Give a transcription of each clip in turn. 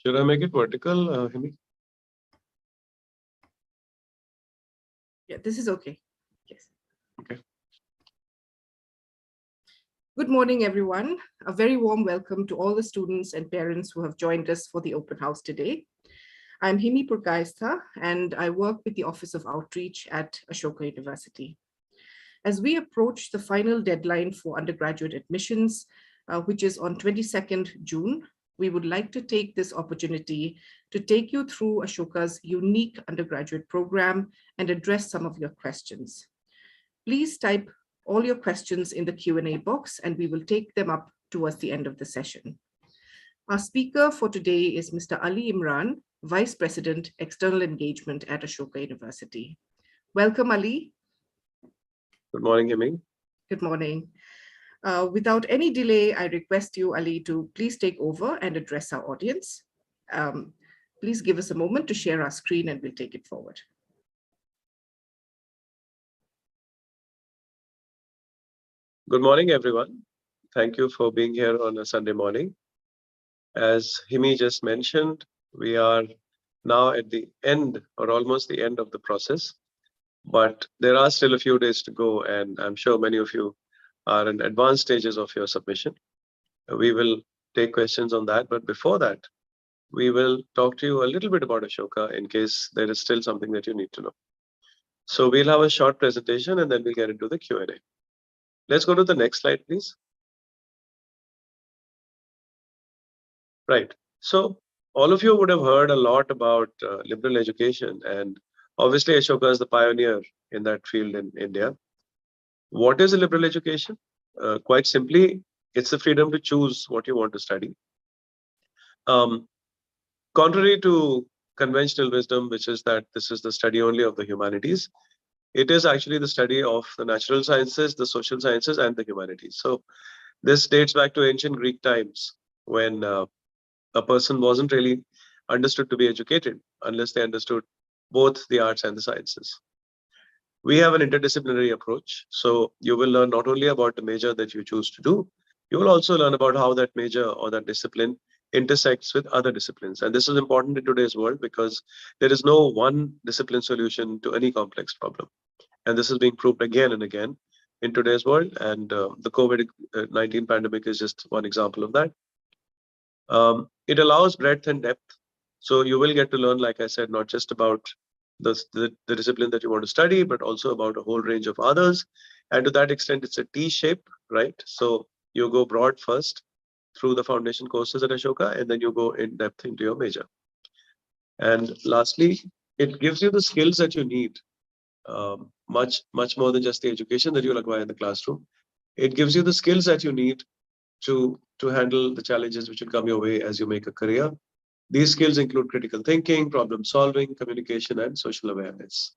Should I make it vertical, Himi? Yeah, this is okay. Yes. Okay. Good morning, everyone. A very warm welcome to all the students and parents who have joined us for the open house today. I'm Himi Purkaistha, and I work with the Office of Outreach at Ashoka University. As we approach the final deadline for undergraduate admissions, which is on 22nd June, we would like to take this opportunity to take you through Ashoka's unique undergraduate program and address some of your questions. Please type all your questions in the Q&A box and we will take them up towards the end of the session. Our speaker for today is Mr. Ali Imran, Vice President, External Engagement at Ashoka University. Welcome, Ali. Good morning, Himi. Good morning. Without any delay, I request you, Ali, to please take over and address our audience. Please give us a moment to share our screen and we'll take it forward. Good morning, everyone. Thank you for being here on a Sunday morning. As Himi just mentioned, we are now at the end or almost the end of the process, but there are still a few days to go, and I'm sure many of you are in advanced stages of your submission. We will take questions on that, but before that, we will talk to you a little bit about Ashoka in case there is still something that you need to know. So we'll have a short presentation and then we'll get into the Q&A. Let's go to the next slide, please. Right. So all of you would have heard a lot about liberal education, and obviously Ashoka is the pioneer in that field in India. What is a liberal education? Quite simply, it's the freedom to choose what you want to study. Contrary to conventional wisdom, which is that this is the study only of the humanities, it is actually the study of the natural sciences, the social sciences, and the humanities. So this dates back to ancient Greek times when a person wasn't really understood to be educated unless they understood both the arts and the sciences. We have an interdisciplinary approach. So you will learn not only about the major that you choose to do, you will also learn about how that major or that discipline intersects with other disciplines. And this is important in today's world because there is no one discipline solution to any complex problem. And this is being proved again and again in today's world. And the COVID-19 pandemic is just one example of that. It allows breadth and depth. So you will get to learn, like I said, not just about the discipline that you want to study, but also about a whole range of others. And to that extent, it's a T shape, right? So you go broad first through the foundation courses at Ashoka, and then you go in depth into your major. And lastly, it gives you the skills that you need, much more than just the education that you'll acquire in the classroom. It gives you the skills that you need to handle the challenges which will come your way as you make a career. These skills include critical thinking, problem solving, communication, and social awareness.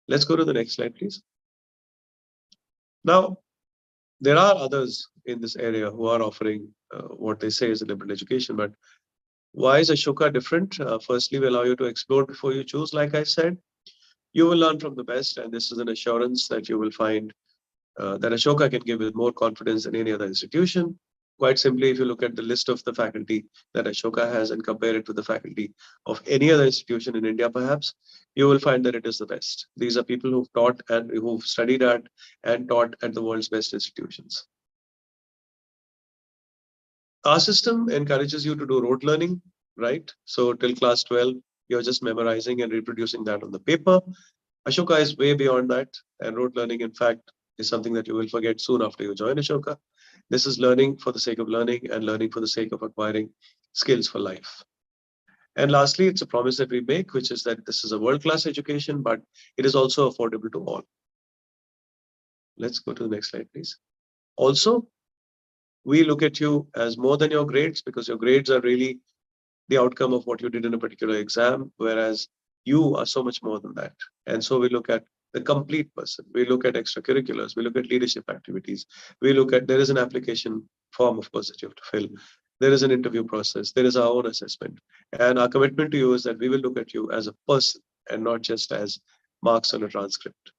Let's go to the next slide, please. Now, there are others in this area who are offering what they say is a liberal education, but why is Ashoka different? Firstly, we allow you to explore before you choose, like I said. You will learn from the best, and this is an assurance that you will find that Ashoka can give with more confidence than any other institution. Quite simply, if you look at the list of the faculty that Ashoka has and compare it to the faculty of any other institution in India, perhaps, you will find that it is the best. These are people who've taught and who've studied at and taught at the world's best institutions. Our system encourages you to do rote learning, right? So till class 12, you're just memorizing and reproducing that on the paper. Ashoka is way beyond that, and rote learning, in fact, is something that you will forget soon after you join Ashoka. This is learning for the sake of learning and learning for the sake of acquiring skills for life. And lastly, it's a promise that we make, which is that this is a world-class education, but it is also affordable to all. Let's go to the next slide, please. Also, we look at you as more than your grades because your grades are really the outcome of what you did in a particular exam, whereas you are so much more than that. And so we look at the complete person. We look at extracurriculars. We look at leadership activities. We look at, there is an application form, of course, that you have to fill. There is an interview process. There is our own assessment. And our commitment to you is that we will look at you as a person and not just as marks on a transcript.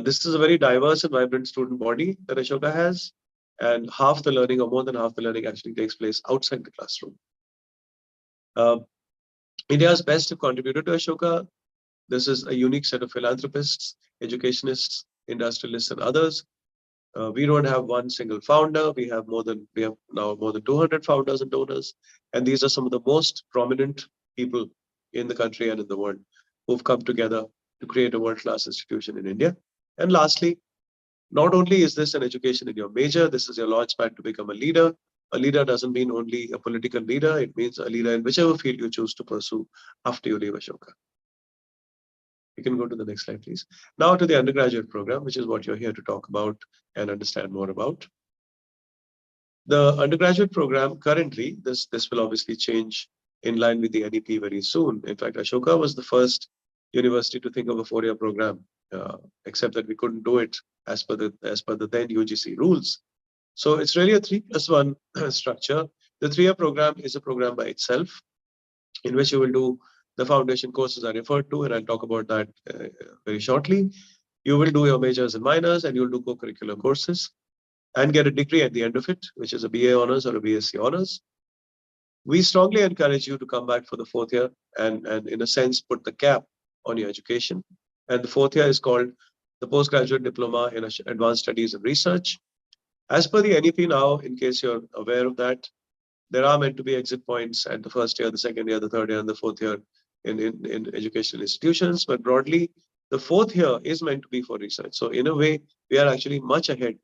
This is a very diverse and vibrant student body that Ashoka has. And half the learning or more than half the learning actually takes place outside the classroom. Uh, India's best have contributed to Ashoka. This is a unique set of philanthropists, educationists, industrialists, and others. We don't have one single founder. We have now more than 200 founders and donors, and these are some of the most prominent people in the country and in the world who've come together to create a world-class institution in India. And lastly, not only is this an education in your major, this is your launchpad to become a leader. A leader doesn't mean only a political leader. It means a leader in whichever field you choose to pursue after you leave Ashoka. You can go to the next slide, please. Now to the undergraduate program, which is what you're here to talk about and understand more about. The undergraduate program currently, this will obviously change in line with the NEP very soon. In fact, Ashoka was the first university to think of a 4-year program, except that we couldn't do it as per the then UGC rules. So it's really a 3+1 structure. The 3-year program is a program by itself, in which you will do the foundation courses I referred to, and I'll talk about that very shortly. You will do your majors and minors, and you'll do co-curricular courses and get a degree at the end of it, which is a BA honors or a BSc honors. We strongly encourage you to come back for the 4th year and in a sense, put the cap on your education. And the 4th year is called the Postgraduate Diploma in Advanced Studies and Research. As per the NEP now, in case you're aware of that, there are meant to be exit points at the 1st year, the 2nd year, the 3rd year, and the 4th year in educational institutions. But broadly, the 4th year is meant to be for research. So in a way, we are actually much ahead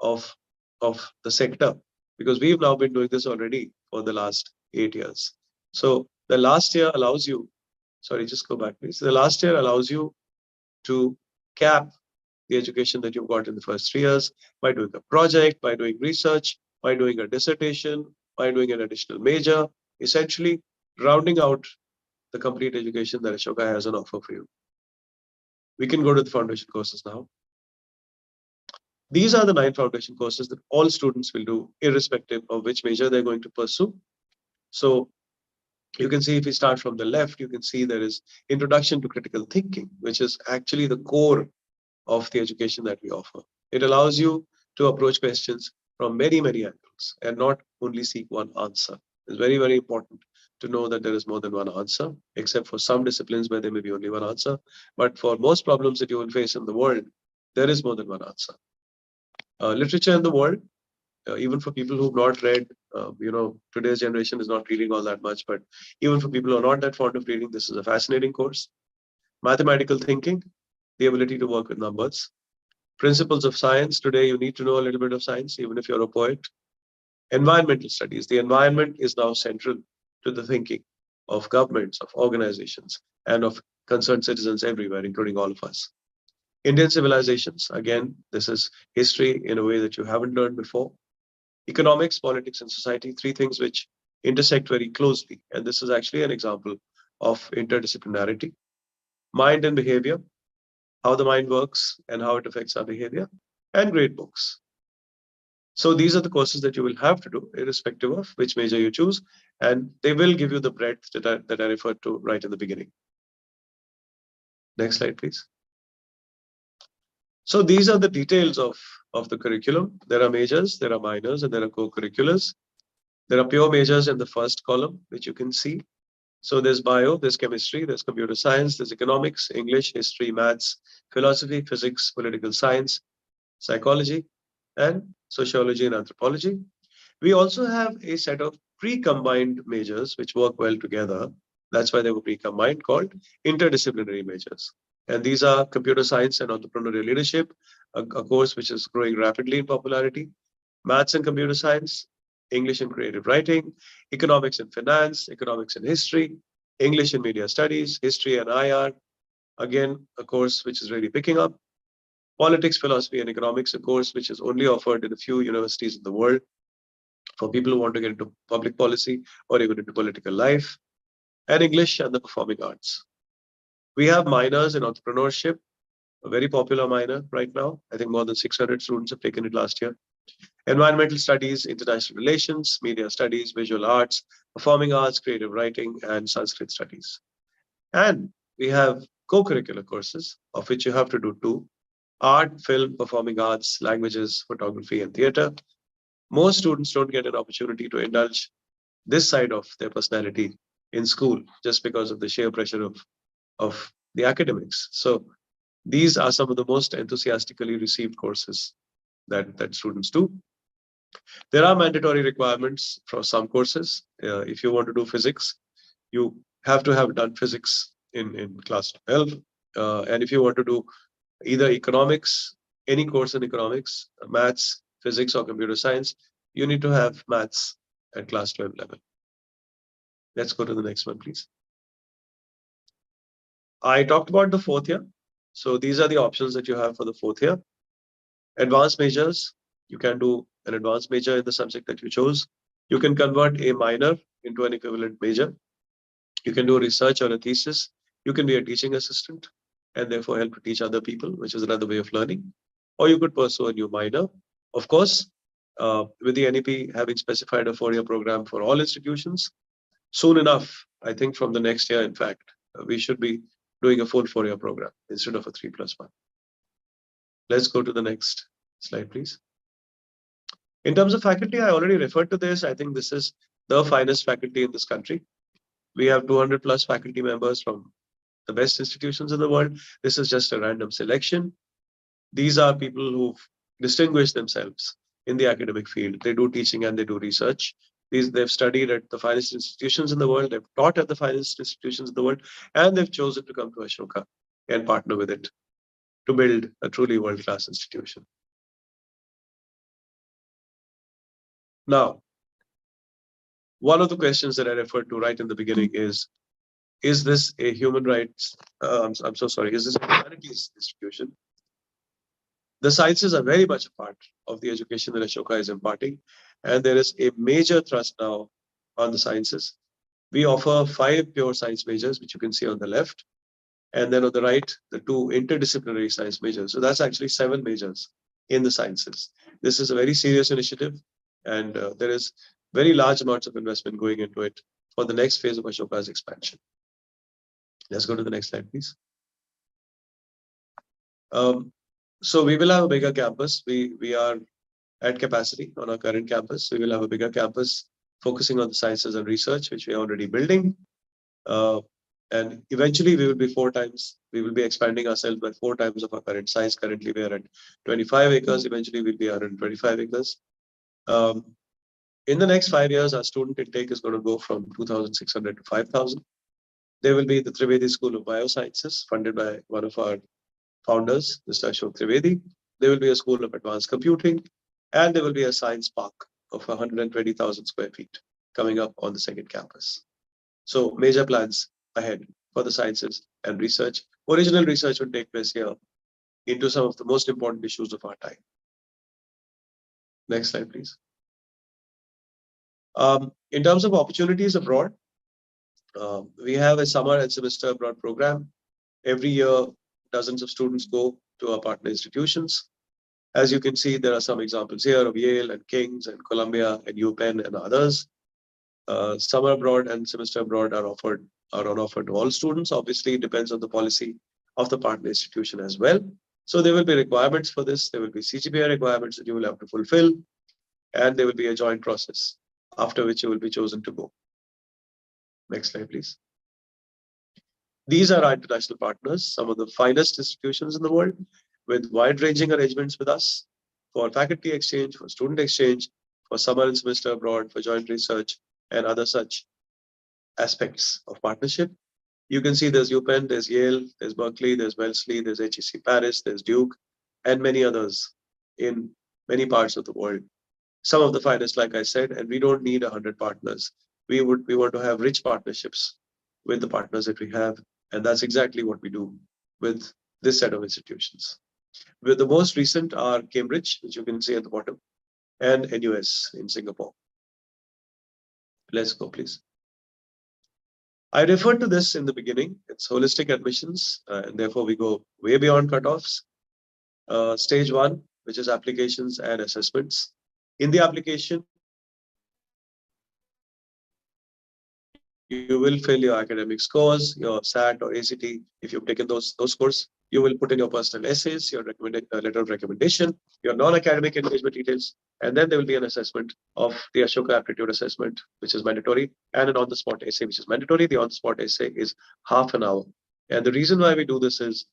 of the sector, because we've now been doing this already for the last 8 years. So the last year allows you, sorry, just go back, please. The last year allows you to cap the education that you've got in the first 3 years by doing a project, by doing research, by doing a dissertation, by doing an additional major, essentially rounding out the complete education that Ashoka has on offer for you. We can go to the foundation courses now. These are the 9 foundation courses that all students will do, irrespective of which major they're going to pursue. So you can see, if we start from the left, you can see there is Introduction to Critical Thinking, which is actually the core of the education that we offer. It allows you to approach questions from many, many angles and not only seek one answer. It's very, very important to know that there is more than one answer, except for some disciplines where there may be only one answer. But for most problems that you will face in the world, there is more than one answer. Literature in the world, even for people who've not read, today's generation is not reading all that much, but even for people who are not that fond of reading, this is a fascinating course. Mathematical thinking, the ability to work with numbers. Principles of science, today you need to know a little bit of science, even if you're a poet. Environmental studies, the environment is now central to the thinking of governments, of organizations, and of concerned citizens everywhere, including all of us. Indian civilizations, again, this is history in a way that you haven't learned before. Economics, politics, and society, 3 things which intersect very closely. And this is actually an example of interdisciplinarity. Mind and behavior, how the mind works and how it affects our behavior, and grade books. So these are the courses that you will have to do, irrespective of which major you choose, and they will give you the breadth that I referred to right in the beginning. Next slide, please. So these are the details of the curriculum. There are majors, there are minors, and there are co-curriculars. There are pure majors in the first column, which you can see. So there's bio, there's chemistry, there's computer science, there's economics, English, history, maths, philosophy, physics, political science, psychology, and sociology and anthropology. We also have a set of pre-combined majors which work well together. That's why they were pre-combined, called interdisciplinary majors. And these are computer science and entrepreneurial leadership, a course which is growing rapidly in popularity, maths and computer science, English and creative writing, economics and finance, economics and history, English and media studies, history and IR, again, a course which is really picking up, politics, philosophy, and economics, a course which is only offered in a few universities in the world for people who want to get into public policy or even into political life, and English and the performing arts. We have minors in entrepreneurship, a very popular minor right now. I think more than 600 students have taken it last year. Environmental studies, international relations, media studies, visual arts, performing arts, creative writing, and Sanskrit studies. And we have co-curricular courses, of which you have to do 2: art, film, performing arts, languages, photography, and theater. Most students don't get an opportunity to indulge this side of their personality in school just because of the sheer pressure of the academics. So these are some of the most enthusiastically received courses that students do. There are mandatory requirements for some courses. If you want to do physics, you have to have done physics in class 12. And if you want to do either economics, any course in economics, maths, physics, or computer science, you need to have maths at class 12 level. Let's go to the next one, please. I talked about the fourth year. So these are the options that you have for the fourth year. Advanced majors, you can do an advanced major in the subject that you chose. You can convert a minor into an equivalent major. You can do research or a thesis. You can be a teaching assistant and therefore help to teach other people, which is another way of learning. Or you could pursue a new minor. Of course, with the NEP having specified a 4-year program for all institutions, soon enough, I think from the next year, in fact, we should be doing a full 4-year program instead of a 3+1. Let's go to the next slide, please. In terms of faculty, I already referred to this. I think this is the finest faculty in this country. We have 200 plus faculty members from the best institutions in the world. This is just a random selection. These are people who've distinguished themselves in the academic field. They do teaching and they do research. They've studied at the finest institutions in the world. They've taught at the finest institutions in the world, and they've chosen to come to Ashoka and partner with it to build a truly world-class institution. Now, one of the questions that I referred to right in the beginning is this a human rights, I'm so sorry, is this a humanities institution? The sciences are very much a part of the education that Ashoka is imparting, and there is a major thrust now on the sciences. We offer 5 pure science majors, which you can see on the left, and then on the right, the 2 interdisciplinary science majors. So that's actually 7 majors in the sciences. This is a very serious initiative, and there is very large amounts of investment going into it for the next phase of Ashoka's expansion. Let's go to the next slide, please. So we will have a bigger campus. We are at capacity on our current campus. We will have a bigger campus focusing on the sciences and research, which we are already building. And eventually we will be 4 times, we will be expanding ourselves by 4 times of our current size. Currently we are at 25 acres. Eventually we'll be 125 acres. In the next 5 years, our student intake is going to go from 2,600 to 5,000. There will be the Trivedi School of Biosciences, funded by one of our founders, Mr. Ashok Trivedi. There will be a school of advanced computing, and there will be a science park of 120,000 square feet coming up on the second campus. So major plans ahead for the sciences and research. Original research will take place here into some of the most important issues of our time. Next slide, please. In terms of opportunities abroad, we have a summer and semester abroad program. Every year, dozens of students go to our partner institutions. As you can see, there are some examples here of Yale and King's and Columbia and UPenn and others. Summer abroad and semester abroad are on offer to all students. Obviously, it depends on the policy of the partner institution as well. So there will be requirements for this. There will be CGPA requirements that you will have to fulfill, and there will be a joint process after which you will be chosen to go. Next slide, please. These are our international partners, some of the finest institutions in the world, with wide-ranging arrangements with us for faculty exchange, for student exchange, for summer and semester abroad, for joint research, and other such aspects of partnership. You can see there's UPenn, there's Yale, there's Berkeley, there's Wellesley, there's HEC Paris, there's Duke, and many others in many parts of the world. Some of the finest, like I said, and we don't need 100 partners. We want to have rich partnerships with the partners that we have, and that's exactly what we do with this set of institutions. With the most recent are Cambridge, which you can see at the bottom, and NUS in Singapore. Let's go, please. I referred to this in the beginning. It's holistic admissions, and therefore we go way beyond cutoffs. Stage 1, which is applications and assessments. In the application, you will fill your academic scores, your SAT or ACT, if you've taken those scores. You will put in your personal essays, your letter of recommendation, your non-academic engagement details, and then there will be an assessment of the Ashoka aptitude assessment, which is mandatory, and an on-the-spot essay, which is mandatory. The on-the-spot essay is half an hour. And the reason why we do this is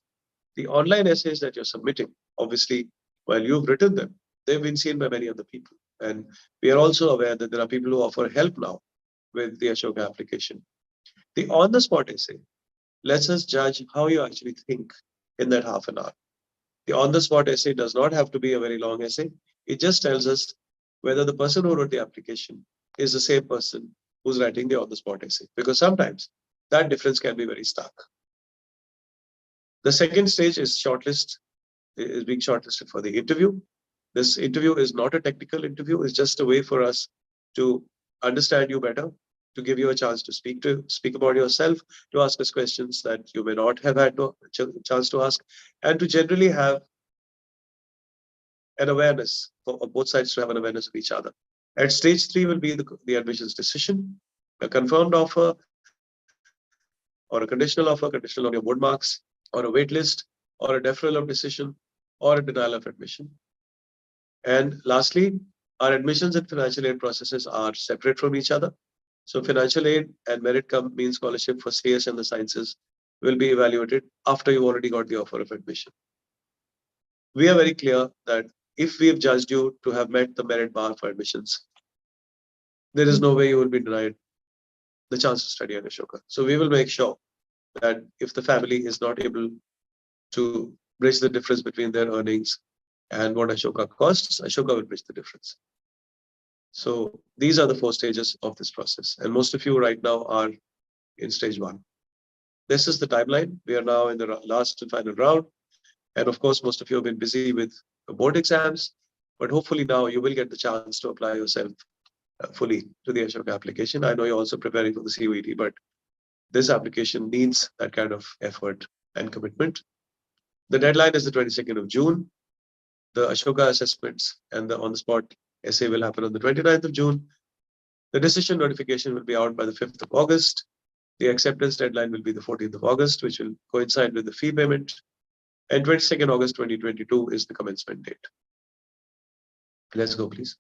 the online essays that you're submitting, obviously, while you've written them, they've been seen by many other people. And we are also aware that there are people who offer help now with the Ashoka application. The on-the-spot essay lets us judge how you actually think in that half an hour. The on-the-spot essay does not have to be a very long essay. It just tells us whether the person who wrote the application is the same person who's writing the on-the-spot essay, because sometimes that difference can be very stark. The second stage is being shortlisted for the interview. This interview is not a technical interview. It's just a way for us to understand you better, to give you a chance to speak about yourself, to ask us questions that you may not have had a chance to ask, and to generally have an awareness for both sides to have an awareness of each other. At stage 3 will be the admissions decision, a confirmed offer or a conditional offer, conditional on your board marks, or a wait list, or a deferral of decision, or a denial of admission. And lastly, our admissions and financial aid processes are separate from each other. So financial aid and merit cum means scholarship for CS and the sciences will be evaluated after you've already got the offer of admission. We are very clear that if we have judged you to have met the merit bar for admissions, there is no way you will be denied the chance to study at Ashoka. So we will make sure that if the family is not able to bridge the difference between their earnings and what Ashoka costs, Ashoka will bridge the difference. So these are the 4 stages of this process. And most of you right now are in stage 1. This is the timeline. We are now in the last and final round. And of course, most of you have been busy with board exams, but hopefully now you will get the chance to apply yourself fully to the Ashoka application. I know you're also preparing for the CUET, but this application needs that kind of effort and commitment. The deadline is the 22nd of June. The Ashoka assessments and the on-the-spot essay will happen on the 29th of June. The decision notification will be out by the 5th of August. The acceptance deadline will be the 14th of August, which will coincide with the fee payment. And 22nd August 2022 is the commencement date. Let's go, please.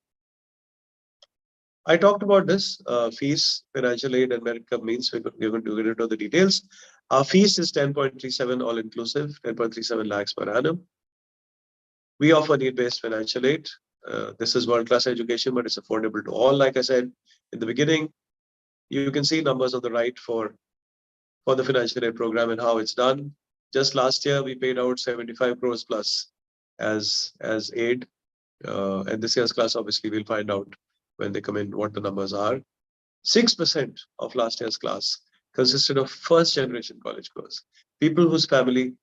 I talked about this, fees, financial aid and merit cum means. We're going to get into the details. Our fees is 10.37 all inclusive, 10.37 lakhs per annum. We offer need-based financial aid. This is world-class education, but it's affordable to all. Like I said in the beginning, you can see numbers on the right for the financial aid program and how it's done. Just last year, we paid out 75 crores plus as aid. And this year's class, obviously, we'll find out when they come in what the numbers are. 6% of last year's class consisted of first-generation college goers, people whose family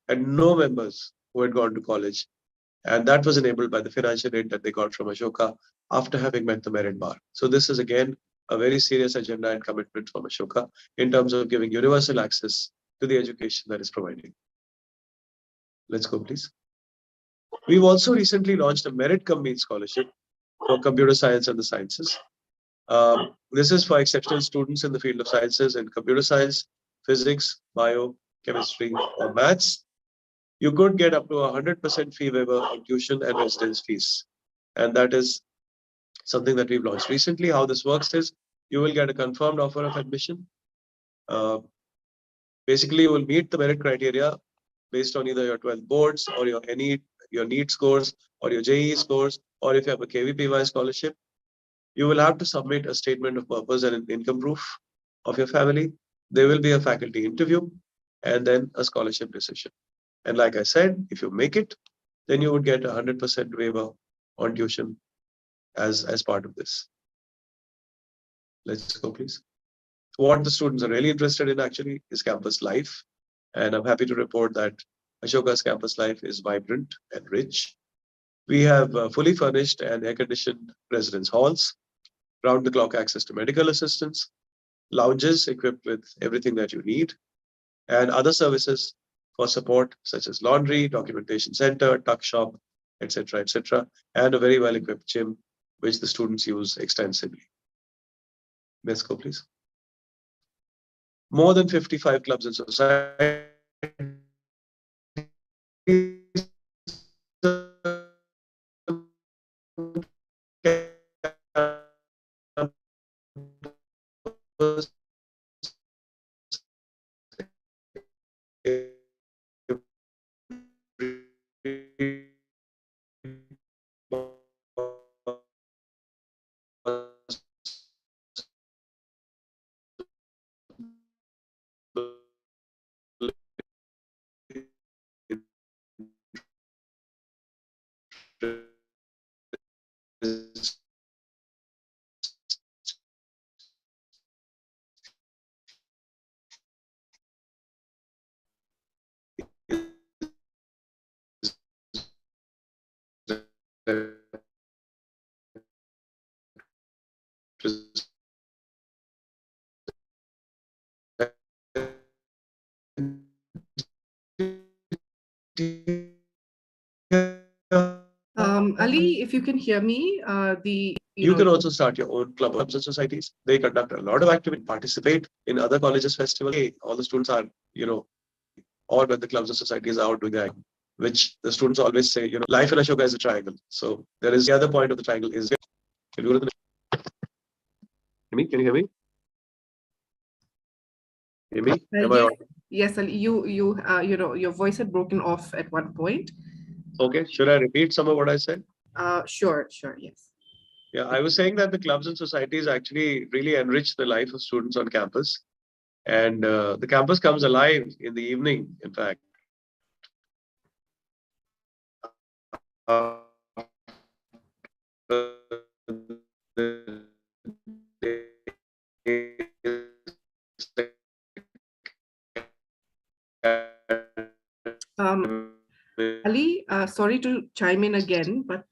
had no members who had gone to college. And that was enabled by the financial aid that they got from Ashoka after having met the merit bar. So this is, again, a very serious agenda and commitment from Ashoka in terms of giving universal access to the education that is providing. Let's go, please. We've also recently launched a merit cum means scholarship for computer science and the sciences. This is for exceptional students in the field of sciences and computer science, physics, bio, chemistry, or maths. You could get up to 100% fee waiver on tuition and residence fees. And that is something that we've launched recently. How this works is you will get a confirmed offer of admission. Basically, you will meet the merit criteria based on either your 12 boards or your NEET scores or your JEE scores, or if you have a KVPY scholarship. You will have to submit a statement of purpose and an income proof of your family. There will be a faculty interview and then a scholarship decision. And like I said, if you make it, then you would get 100% waiver on tuition as part of this. Let's go, please. What the students are really interested in actually is campus life. And I'm happy to report that Ashoka's campus life is vibrant and rich. We have fully furnished and air-conditioned residence halls, round-the-clock access to medical assistance, lounges equipped with everything that you need, and other services for support such as laundry, documentation center, tuck shop, etc., and a very well-equipped gym, which the students use extensively. Let's go, please. More than 55 clubs and societies Ali, if you can hear me, you can also start your own clubs and societies. They conduct a lot of activity, participate in other colleges' festivals. Hey, all the students are, or when the clubs and societies are out doing that, which the students always say, life in Ashoka is a triangle. So there is the other point of the triangle is. Can you go to the next? Can you hear me? Hear me? Am I yes, on? yes, Ali, your voice had broken off at one point. Okay. Should I repeat some of what I said? Sure, yes. Yeah, I was saying that the clubs and societies actually really enrich the life of students on campus. And the campus comes alive in the evening, in fact. Ali, sorry to chime in again, but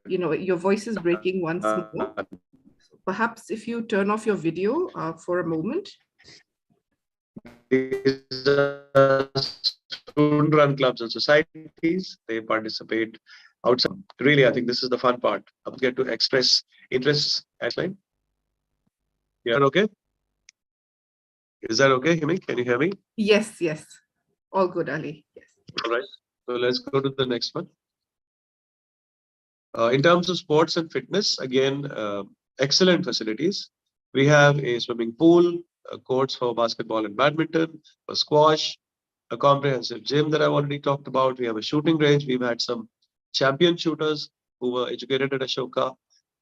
your voice is breaking once more. Perhaps if you turn off your video for a moment. These are student-run clubs and societies. They participate outside. Really, I think this is the fun part. I get to express interests. Slide. Yeah, okay. Is that okay, Himi? Can you hear me? Yes. All good, Ali. Yes. All right. So let's go to the next one. In terms of sports and fitness, again, excellent facilities. We have a swimming pool, courts for basketball and badminton, for squash, a comprehensive gym that I've already talked about. We have a shooting range. We've had some champion shooters who were educated at Ashoka.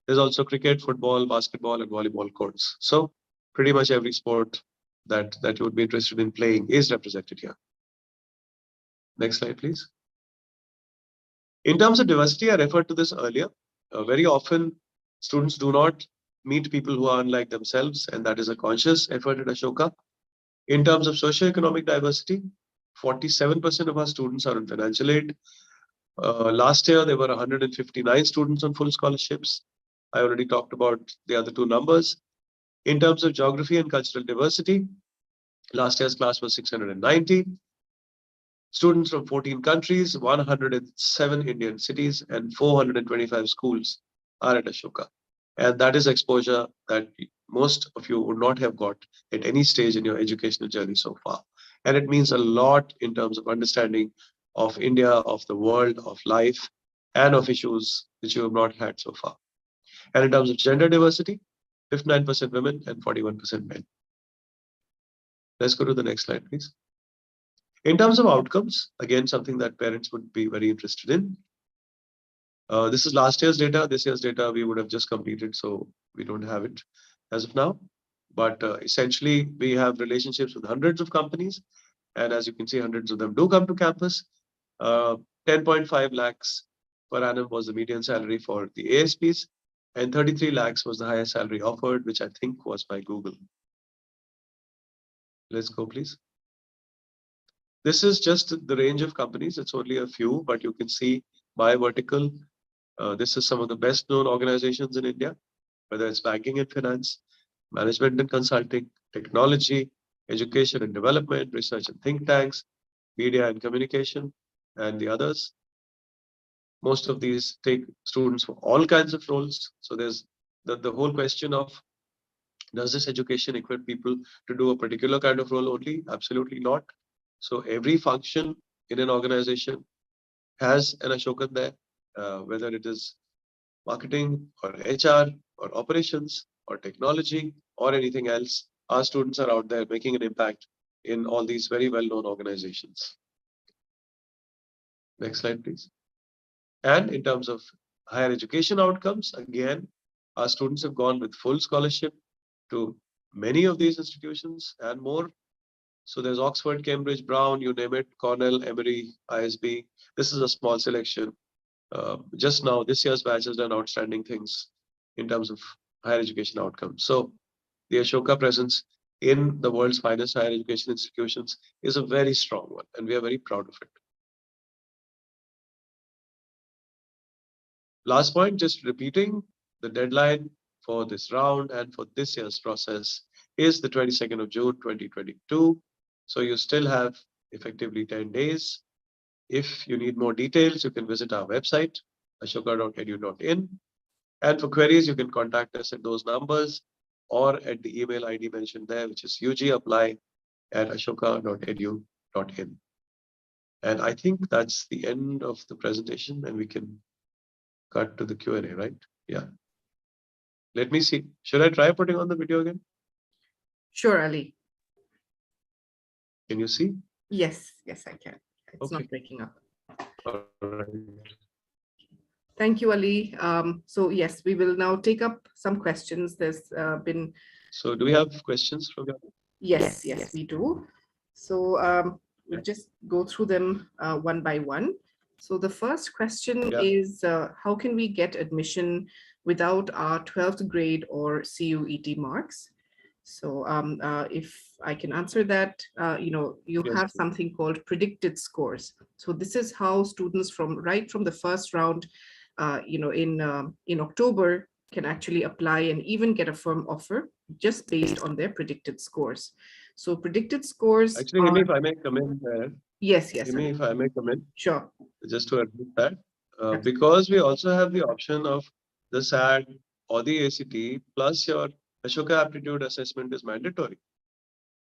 There's also cricket, football, basketball, and volleyball courts. So pretty much every sport that you would be interested in playing is represented here. Next slide, please. In terms of diversity, I referred to this earlier. Very often, students do not meet people who are unlike themselves, and that is a conscious effort at Ashoka. In terms of socioeconomic diversity, 47% of our students are on financial aid. Last year, there were 159 students on full scholarships. I already talked about the other two numbers. In terms of geography and cultural diversity, last year's class was 690. Students from 14 countries, 107 Indian cities, and 425 schools are at Ashoka. And that is exposure that most of you would not have got at any stage in your educational journey so far. And it means a lot in terms of understanding of India, of the world, of life, and of issues which you have not had so far. And in terms of gender diversity, 59% women and 41% men. Let's go to the next slide, please. In terms of outcomes, again, something that parents would be very interested in. This is last year's data. This year's data we would have just completed, so we don't have it as of now. But essentially, we have relationships with hundreds of companies. And as you can see, hundreds of them do come to campus. 10.5 lakhs per annum was the median salary for the ASPs. And 33 lakhs was the highest salary offered, which I think was by Google. Let's go, please. This is just the range of companies. It's only a few, but you can see by vertical. This is some of the best known organizations in India, whether it's banking and finance, management and consulting, technology, education and development, research and think tanks, media and communication, and the others. Most of these take students for all kinds of roles. So there's the whole question of, does this education equip people to do a particular kind of role only? Absolutely not. So every function in an organization has an Ashokan there, whether it is marketing or HR or operations or technology or anything else. Our students are out there making an impact in all these very well-known organizations. Next slide, please. And in terms of higher education outcomes, again, our students have gone with full scholarship to many of these institutions and more. So there's Oxford, Cambridge, Brown, you name it, Cornell, Emory, ISB. This is a small selection. Just now, this year's batch has done outstanding things in terms of higher education outcomes. So the Ashoka presence in the world's finest higher education institutions is a very strong one, and we are very proud of it. Last point, just repeating, the deadline for this round and for this year's process is the 22nd of June, 2022. So you still have effectively 10 days. If you need more details, you can visit our website, ashoka.edu.in. And for queries, you can contact us at those numbers or at the email ID mentioned there, which is ugapply@ashoka.edu.in. And I think that's the end of the presentation, and we can cut to the Q&A, right? Yeah. Let me see. Should I try putting on the video again? Sure, Ali. Can you see? Yes, yes, I can. It's Okay. not breaking up. All right. Thank you, Ali. So yes, we will now take up some questions. There's been. So do we have questions from you? Yes, yes, we do. So we'll just go through them one by one. So the first question is, how can we get admission without our 12th grade or CUET marks? So if I can answer that, you have something called predicted scores. So this is how students right from the first round, in October can actually apply and even get a firm offer just based on their predicted scores. So predicted scores. Actually, Himi, if I may come in there. Yes, yes. Himi, if I may come in. Sure. Just to admit that, because we also have the option of the SAT or the ACT plus your Ashoka aptitude assessment is mandatory.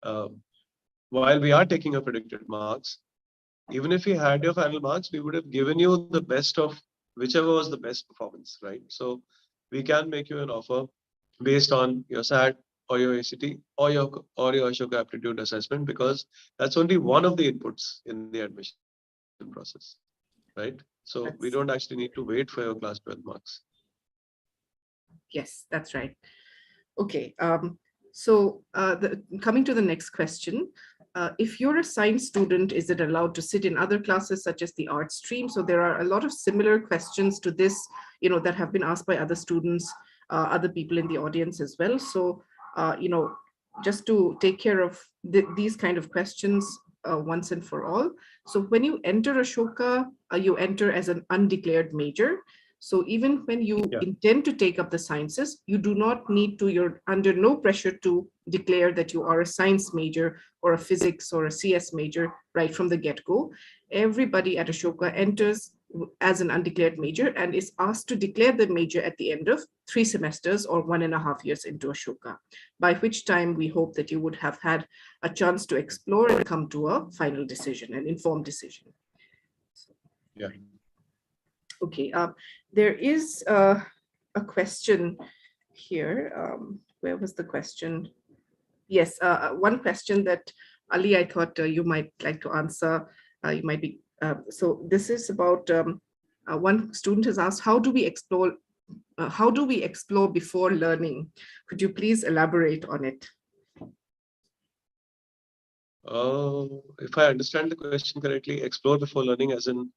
While we are taking your predicted marks, even if we had your final marks, we would have given you the best of whichever was the best performance, right? So we can make you an offer based on your SAT or your ACT or your Ashoka aptitude assessment, because that's only one of the inputs in the admission process, right? So we don't actually need to wait for your class 12 marks. Yes, that's right. Okay. So coming to the next question, if you're a science student, is it allowed to sit in other classes such as the art stream? So there are a lot of similar questions to this, that have been asked by other students, other people in the audience as well. So, just to take care of these kind of questions once and for all. So when you enter Ashoka, you enter as an undeclared major. So even when you intend to take up the sciences, you do not need to, you're under no pressure to declare that you are a science major or a physics or a CS major right from the get-go. Everybody at Ashoka enters as an undeclared major and is asked to declare the major at the end of 3 semesters or 1.5 years into Ashoka, by which time we hope that you would have had a chance to explore and come to a final decision, an informed decision. Yeah. Okay, there is a question here. Where was the question? Yes, one question that Ali, I thought you might like to answer. You might be. So this is about one student has asked, how do we explore? How do we explore before learning? Could you please elaborate on it? If I understand the question correctly, explore before learning as in,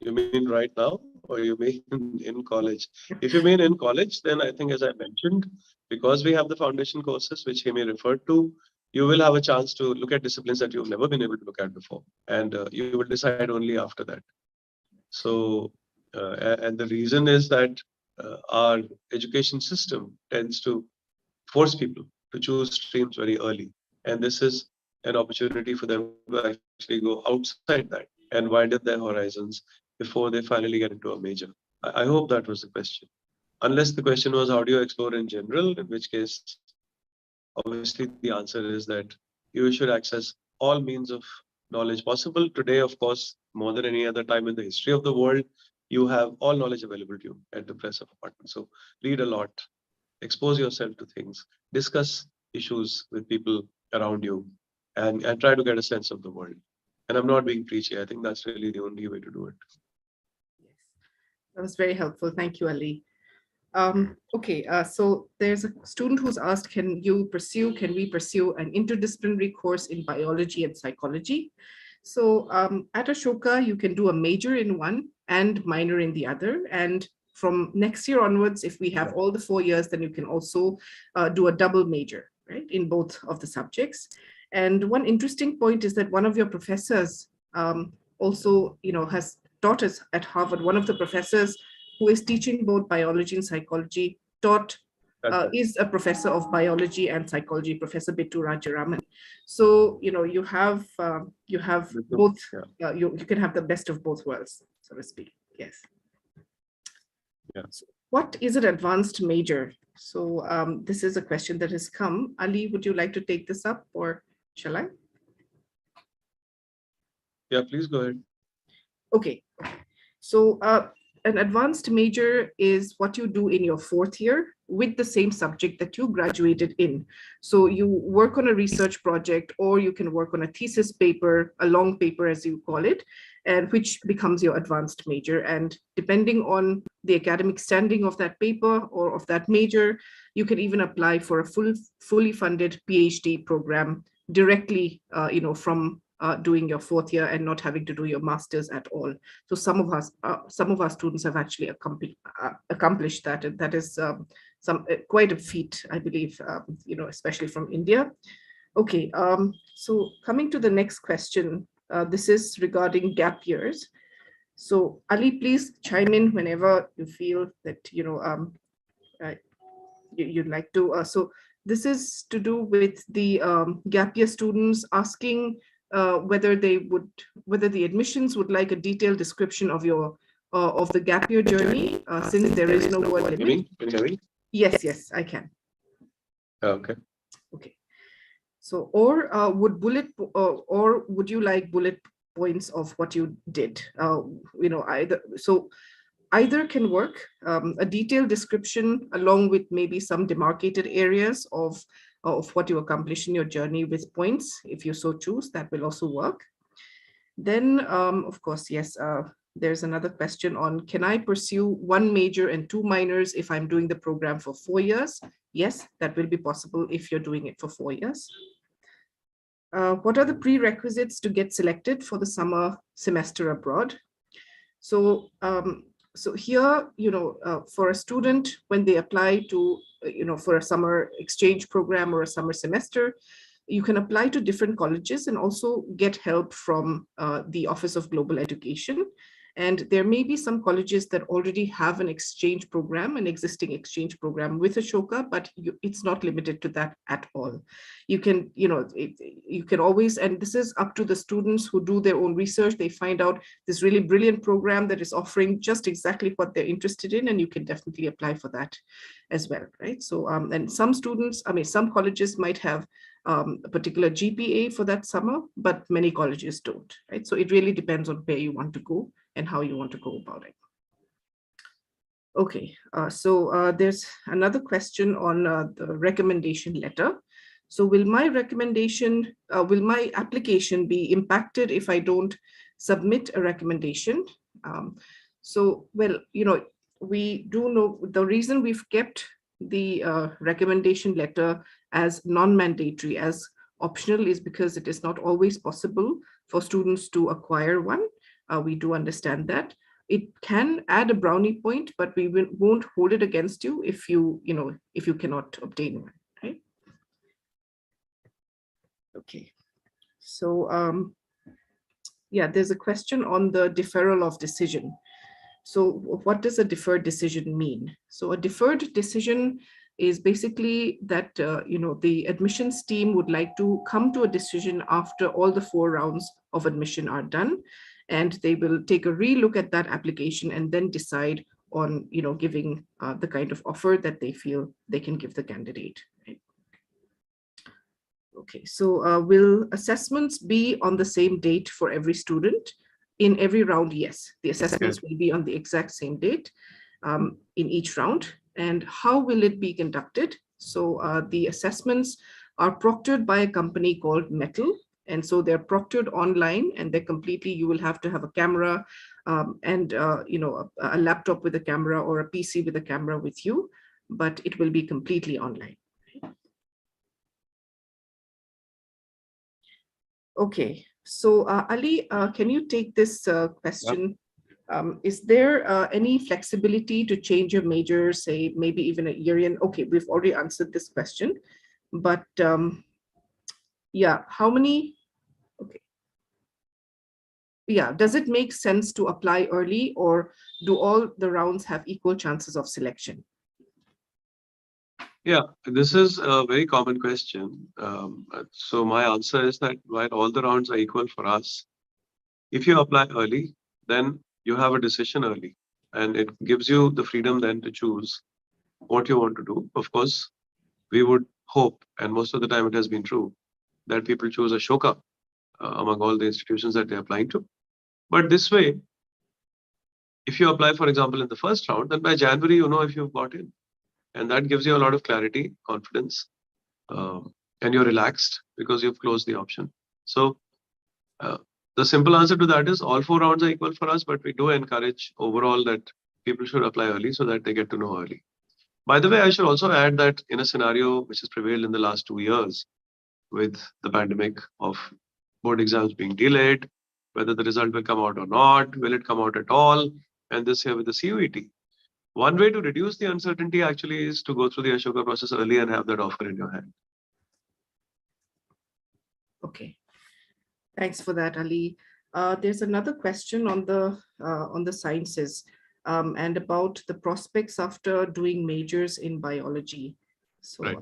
you mean right now or you mean in college? If you mean in college, then I think, as I mentioned, because we have the foundation courses, which he may refer to, you will have a chance to look at disciplines that you've never been able to look at before. And you will decide only after that. So, and the reason is that our education system tends to force people to choose streams very early. And this is an opportunity for them to actually go outside that and widen their horizons before they finally get into a major. I hope that was the question. Unless the question was, how do you explore in general, in which case, obviously the answer is that you should access all means of knowledge possible. Today, of course, more than any other time in the history of the world, you have all knowledge available to you at the press of a button. So read a lot, expose yourself to things, discuss issues with people around you, and try to get a sense of the world. And I'm not being preachy. I think that's really the only way to do it. Yes, that was very helpful. Thank you, Ali. Okay, so there's a student who's asked, can we pursue an interdisciplinary course in biology and psychology? So at Ashoka, you can do a major in one and minor in the other. And from next year onwards, if we have all the 4 years, then you can also do a double major, right, in both of the subjects. And one interesting point is that one of your professors also, has taught us at Harvard. One of the professors who is teaching both biology and psychology taught is a professor of biology and psychology, Professor Bittu Rajaraman. So, you have both, you can have the best of both worlds, so to speak. Yes. Yeah. So what is an advanced major? So this is a question that has come. Ali, would you like to take this up, or shall I? Yeah, please go ahead. Okay. So an advanced major is what you do in your fourth year with the same subject that you graduated in. So you work on a research project, or you can work on a thesis paper, a long paper as you call it, and which becomes your advanced major. And depending on the academic standing of that paper or of that major, you can even apply for a fully funded PhD program directly, from doing your fourth year and not having to do your master's at all. So some of our students have actually accomplished that, and that is quite a feat, I believe, especially from India. Okay, so coming to the next question, this is regarding gap years. So Ali, please chime in whenever you feel that you'd like to. So this is to do with the gap year students asking whether the admissions would like a detailed description of your of the gap year journey, since there is no word limit. Yes, I can. Okay. Okay. So, or would you like bullet points of what you did? Either can work. A detailed description along with maybe some demarcated areas of what you accomplish in your journey with points, if you so choose, that will also work. Then, of course, yes, there's another question on, can I pursue one major and two minors if I'm doing the program for 4 years? Yes, that will be possible if you're doing it for 4 years. What are the prerequisites to get selected for the summer semester abroad? So, here, for a student, when they apply to, for a summer exchange program or a summer semester, you can apply to different colleges and also get help from the Office of Global Education. And there may be some colleges that already have an exchange program, an existing exchange program with Ashoka, but it's not limited to that at all. You can, you can always, and this is up to the students who do their own research. They find out this really brilliant program that is offering just exactly what they're interested in, and you can definitely apply for that as well, right? So, and some students, some colleges might have a particular GPA for that summer, but many colleges don't, right? So it really depends on where you want to go and how you want to go about it. Okay, so there's another question on the recommendation letter. So will my application be impacted if I don't submit a recommendation? So, well, we do know the reason we've kept the recommendation letter as non-mandatory, as optional, is because it is not always possible for students to acquire one. We do understand that. It can add a brownie point, but we won't hold it against you if you cannot obtain one, right? Okay. So yeah, there's a question on the deferral of decision. So what does a deferred decision mean? So a deferred decision is basically that the admissions team would like to come to a decision after all the 4 rounds of admission are done, and they will take a relook at that application and then decide on giving the kind of offer that they feel they can give the candidate. Right? Okay, so will assessments be on the same date for every student? In every round, yes, the assessments will be on the exact same date in each round. And how will it be conducted? So the assessments are proctored by a company called Metal. And so they're proctored online, and they're completely, you will have to have a camera and a laptop with a camera or a PC with a camera with you, but it will be completely online. Okay, so Ali, can you take this question? Is there any flexibility to change your major, say maybe even a year in? Okay, we've already answered this question, but yeah, how many? Okay. Yeah, does it make sense to apply early, or do all the rounds have equal chances of selection? Yeah, this is a very common question. So my answer is that while all the rounds are equal for us, if you apply early, then you have a decision early, and it gives you the freedom then to choose what you want to do. Of course, we would hope, and most of the time it has been true, that people choose Ashoka among all the institutions that they're applying to. But this way, if you apply, for example, in the first round, then by January, you know if you've got in. And that gives you a lot of clarity, confidence, and you're relaxed because you've closed the option. So uh, the simple answer to that is all four rounds are equal for us, but we do encourage overall that people should apply early so that they get to know early. By the way, I should also add that in a scenario which has prevailed in the last 2 years with the pandemic of board exams being delayed, whether the result will come out or not, will it come out at all, and this year with the CUET. One way to reduce the uncertainty actually is to go through the Ashoka process early and have that offer in your hand. Okay, thanks for that, Ali. There's another question on the sciences and about the prospects after doing majors in biology. So, Right.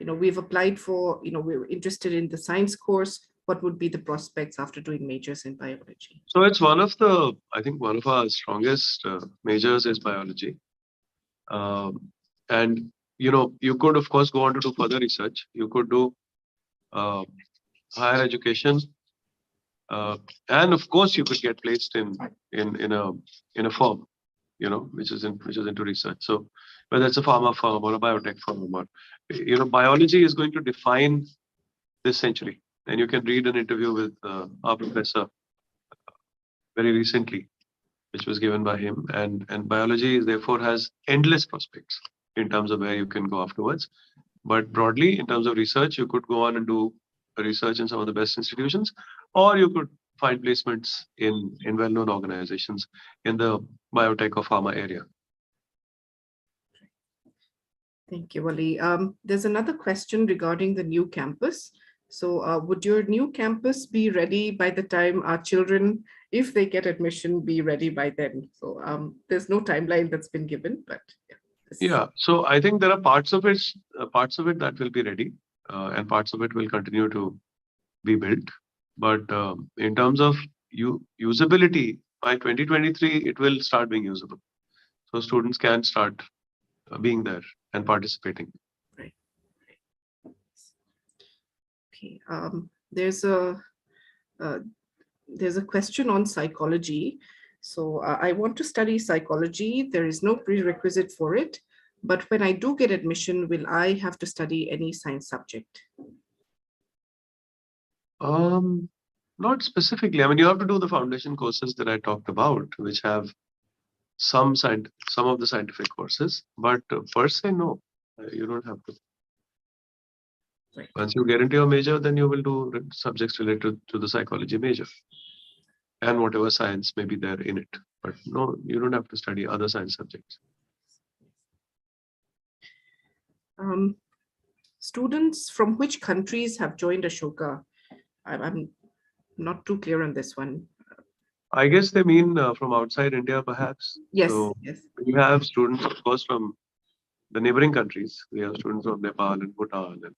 We've applied for, we're interested in the science course. What would be the prospects after doing majors in biology? So it's I think one of our strongest majors is biology. And, you could, of course, go on to do further research. You could do uh, higher education. And of course, you could get placed in a firm, which is into research. So whether it's a pharma firm or a biotech firm, or biology is going to define this century. And you can read an interview with our professor very recently, which was given by him. And biology therefore has endless prospects in terms of where you can go afterwards. But broadly, in terms of research, you could go on and do research in some of the best institutions, or you could find placements in well-known organizations in the biotech or pharma area. Thank you, Ali. There's another question regarding the new campus. So would your new campus be ready by the time our children, if they get admission, be ready by then? So there's no timeline that's been given, but yeah. Yeah, so I think there are parts of it that will be ready, and parts of it will continue to be built. But in terms of usability, by 2023, it will start being usable. So students can start being there and participating. Right. Okay. There's a question on psychology. So I want to study psychology. There is no prerequisite for it. But when I do get admission, will I have to study any science subject? Not specifically. I mean, you have to do the foundation courses that I talked about, which have some of the scientific courses, but per se, no, you don't have to. Right. Once you get into your major, then you will do subjects related to the psychology major and whatever science may be there in it. But no, you don't have to study other science subjects. Students from which countries have joined Ashoka? I'm not too clear on this one. I guess they mean from outside India, perhaps. Yes, So yes. we have students, of course, from the neighboring countries. We have students from Nepal and Bhutan and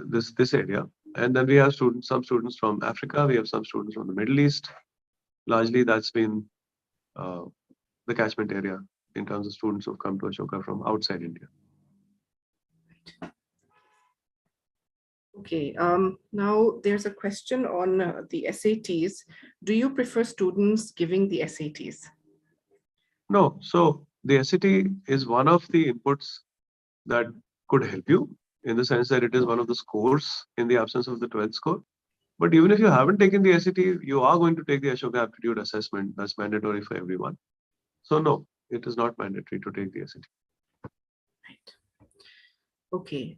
this area. And then we have some students from Africa. We have some students from the Middle East. Largely, that's been the catchment area in terms of students who've come to Ashoka from outside India. Okay, now there's a question on the SATs. Do you prefer students giving the SATs? No, so the SAT is one of the inputs that could help you in the sense that it is one of the scores in the absence of the 12th score. But even if you haven't taken the SAT, you are going to take the Ashoka aptitude assessment. That's mandatory for everyone. So no, it is not mandatory to take the SAT. Right. Okay.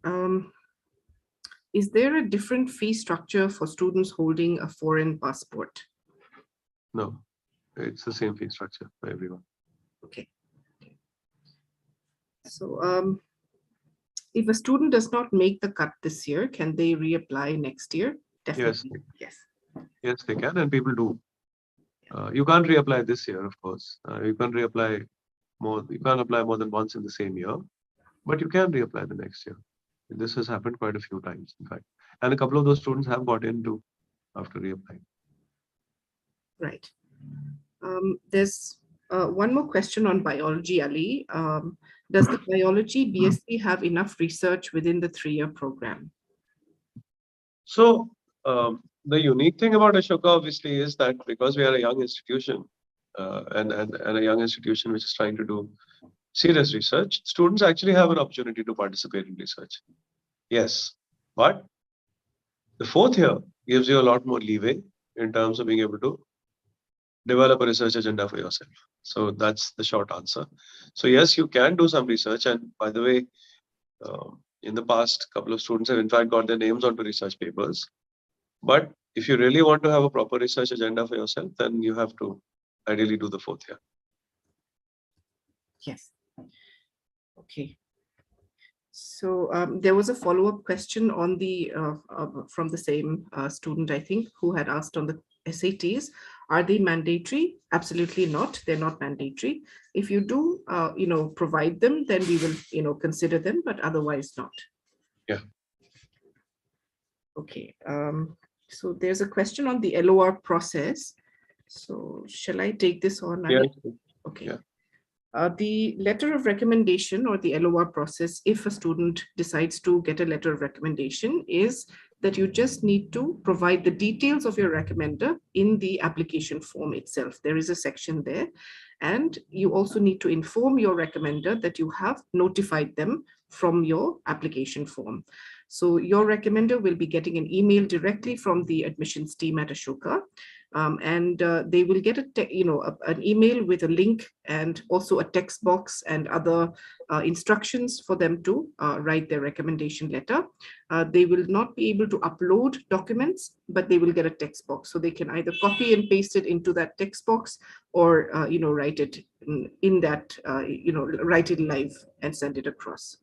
Is there a different fee structure for students holding a foreign passport? No, it's the same fee structure for everyone. Okay. So if a student does not make the cut this year, can they reapply next year? Definitely. Yes. Yes, they can, and people do. You can't reapply this year, of course. You can't reapply more. You can't apply more than once in the same year. but you can reapply the next year. This has happened quite a few times, in fact. And a couple of those students have got into after reapplying. Right. There's one more question on biology, Ali. Does the biology BSc have enough research within the 3-year program? So the unique thing about Ashoka obviously is that because we are a young institution and a young institution which is trying to do serious research, students actually have an opportunity to participate in research. Yes, but the 4th year gives you a lot more leeway in terms of being able to develop a research agenda for yourself. So that's the short answer. So yes, you can do some research. And by the way, in the past, couple of students have in fact got their names onto research papers. But if you really want to have a proper research agenda for yourself, then you have to ideally do the 4th year. Yes. Okay. So there was a follow-up question on the from the same student, I think, who had asked on the SATs. Are they mandatory? Absolutely not. They're not mandatory. If you do, provide them, then we will, consider them, but otherwise not. Yeah. Okay. So there's a question on the LOR process. So shall I take this on? Yeah. Okay. Yeah. The letter of recommendation or the LOR process, if a student decides to get a letter of recommendation, is that you just need to provide the details of your recommender in the application form itself. There is a section there. And you also need to inform your recommender that you have notified them from your application form. So your recommender will be getting an email directly from the admissions team at Ashoka. And they will get an email with a link and also a text box and other instructions for them to write their recommendation letter. They will not be able to upload documents, but they will get a text box. So they can either copy and paste it into that text box or, write it in that, write it live and send it across.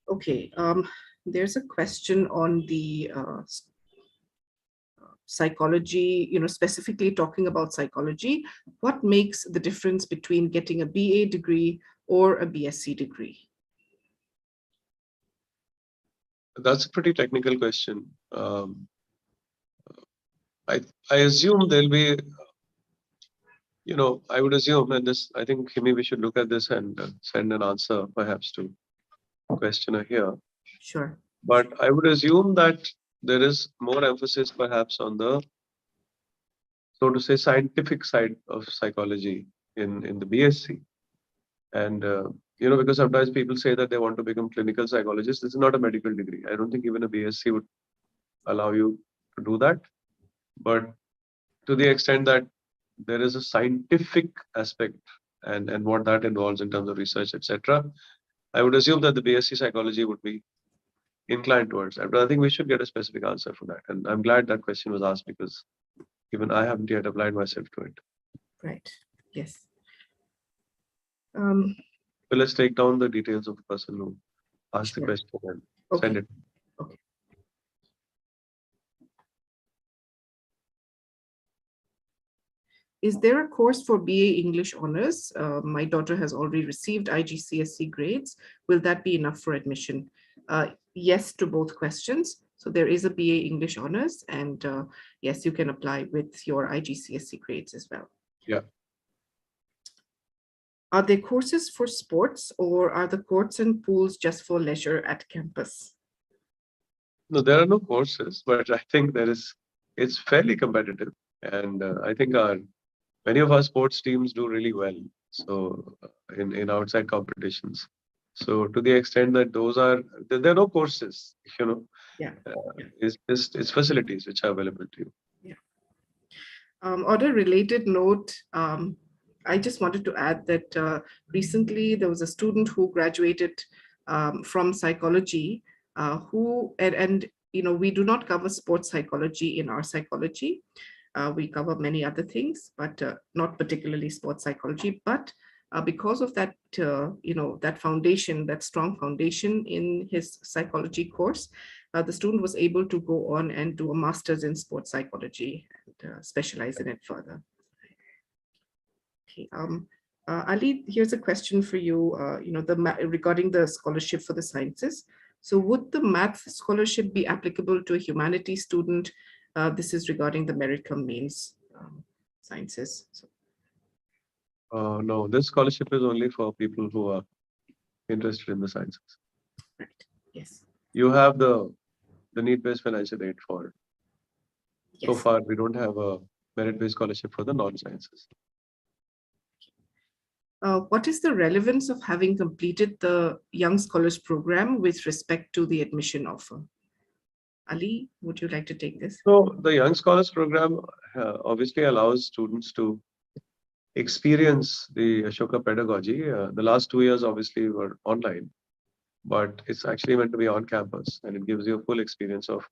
Okay, there's a question on the psychology, specifically talking about psychology. What makes the difference between getting a BA degree or a BSc degree? That's a pretty technical question. I assume there'll be, I would assume, and this, I think Himi, we should look at this and send an answer perhaps to questioner here. Sure. But I would assume that there is more emphasis perhaps on the, so to say, scientific side of psychology in the BSc. And, because sometimes people say that they want to become clinical psychologists. This is not a medical degree. I don't think even a BSc would allow you to do that. But to the extent that there is a scientific aspect and what that involves in terms of research, etc., I would assume that the BSc psychology would be inclined towards that. But I think we should get a specific answer for that. And I'm glad that question was asked because even I haven't yet applied myself to it. Right. Yes. So let's take down the details of the person who asked the question and send it. Okay. Is there a course for BA English Honours? My daughter has already received IGCSE grades. Will that be enough for admission? Yes to both questions. So there is a BA English Honours, and yes, you can apply with your IGCSE grades as well. Yeah. Are there courses for sports, or are the courts and pools just for leisure at campus? No, there are no courses, but I think it's fairly competitive. And I think many of our sports teams do really well. So in outside competitions. So to the extent that there are no courses, Yeah. It's facilities which are available to you. Yeah. On a related note, I just wanted to add that recently there was a student who graduated from psychology we do not cover sports psychology in our psychology. We cover many other things, but not particularly sports psychology. But because of that, that foundation, that strong foundation in his psychology course, the student was able to go on and do a master's in sports psychology and specialize in it further. Okay. Ali, here's a question for you, regarding the scholarship for the sciences. So would the math scholarship be applicable to a humanities student? This is regarding the merit cum mains sciences. So, No, this scholarship is only for people who are interested in the sciences. right. Yes. You have the need-based financial aid for it. So Yes. far, we don't have a merit-based scholarship for the non-sciences. What is the relevance of having completed the Young Scholars Program with respect to the admission offer? Ali, would you like to take this? So the Young Scholars Program obviously allows students to experience the Ashoka pedagogy. The last 2 years obviously were online, but it's actually meant to be on campus, and it gives you a full experience of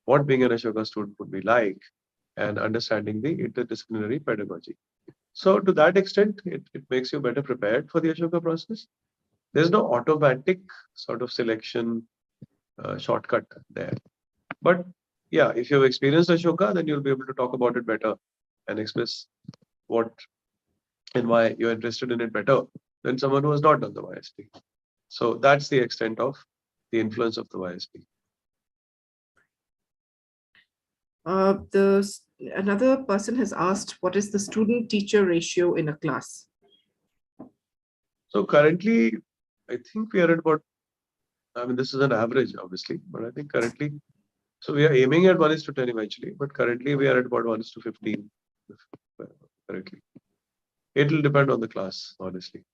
what being an Ashoka student would be like and understanding the interdisciplinary pedagogy. So to that extent, it makes you better prepared for the Ashoka process. There's no automatic sort of selection shortcut there. But yeah, if you've experienced Ashoka, then you'll be able to talk about it better and express what and why you're interested in it better than someone who has not done the YSP. So that's the extent of the influence of the YSP. Another person has asked, what is the student-teacher ratio in a class? So currently, I think we are at about, I mean, this is an average, obviously, but I think currently, so we are aiming at 1:10 eventually, but currently we are at about 1:15 currently. It will depend on the class, honestly.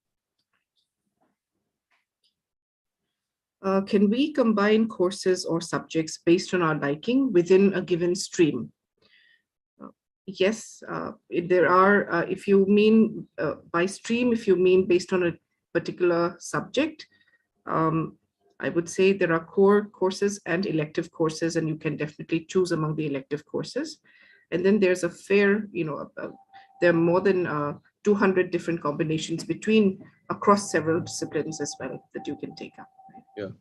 Can we combine courses or subjects based on our liking within a given stream? Yes, there are, if you mean by stream, if you mean based on a particular subject, I would say there are core courses and elective courses, and you can definitely choose among the elective courses. And then there's a fair, there are more than 200 different combinations across several disciplines as well that you can take up. Yeah,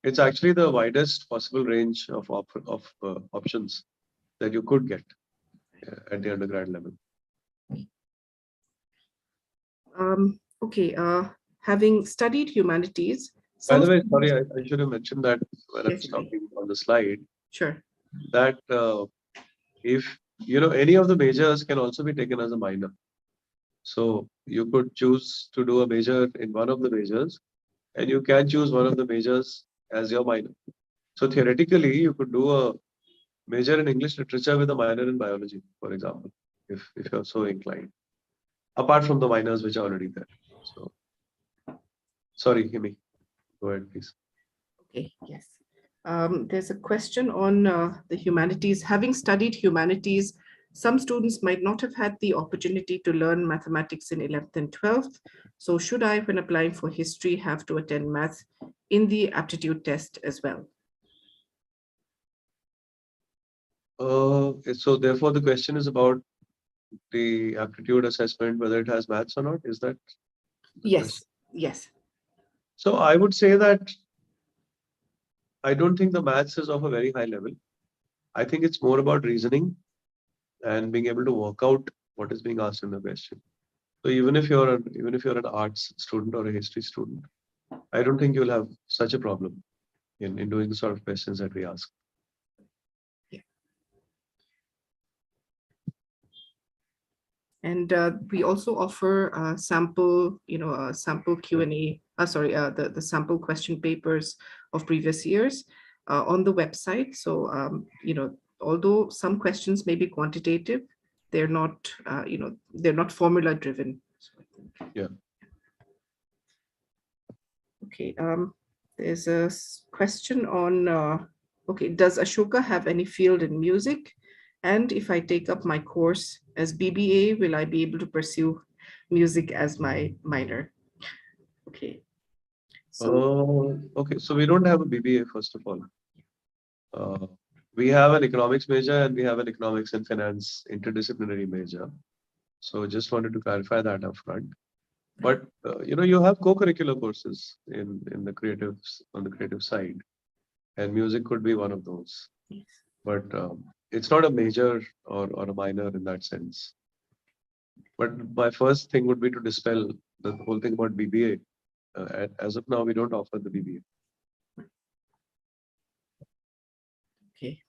it's actually the widest possible range of options that you could get at the undergrad level. Okay, having studied humanities. By the way, sorry, I should have mentioned that when I Yes, was talking on the slide, sure. that if any of the majors can also be taken as a minor. So you could choose to do a major in one of the majors, and you can choose one of the majors as your minor. So theoretically, you could do a major in English literature with a minor in biology, for example, if you're so inclined. Apart from the minors which are already there. So sorry, Himi. Go ahead, please. Okay, yes. There's a question on the humanities. Having studied humanities, some students might not have had the opportunity to learn mathematics in 11th and 12th. So should I, when applying for history, have to attend math in the aptitude test as well? So therefore, the question is about the aptitude assessment, whether it has maths or not. Is that the Yes, question? yes. So I would say that I don't think the maths is of a very high level. I think it's more about reasoning and being able to work out what is being asked in the question. So even if you're an arts student or a history student, I don't think you'll have such a problem in doing the sort of questions that we ask. Yeah. And we also offer sample, sample Q&A, the sample question papers of previous years on the website. So, although some questions may be quantitative, they're not, they're not formula driven. Yeah. Okay. There's a question on, okay, does Ashoka have any field in music? And if I take up my course as BBA, will I be able to pursue music as my minor? Okay. So, Okay, so we don't have a BBA, first of all. We have an economics major and we have an economics and finance interdisciplinary major. So just wanted to clarify that up front. But you have co-curricular courses in the on the creative side, and music could be one of those. But it's not a major or a minor in that sense. But my first thing would be to dispel the whole thing about BBA. As of now, we don't offer the BBA. Okay.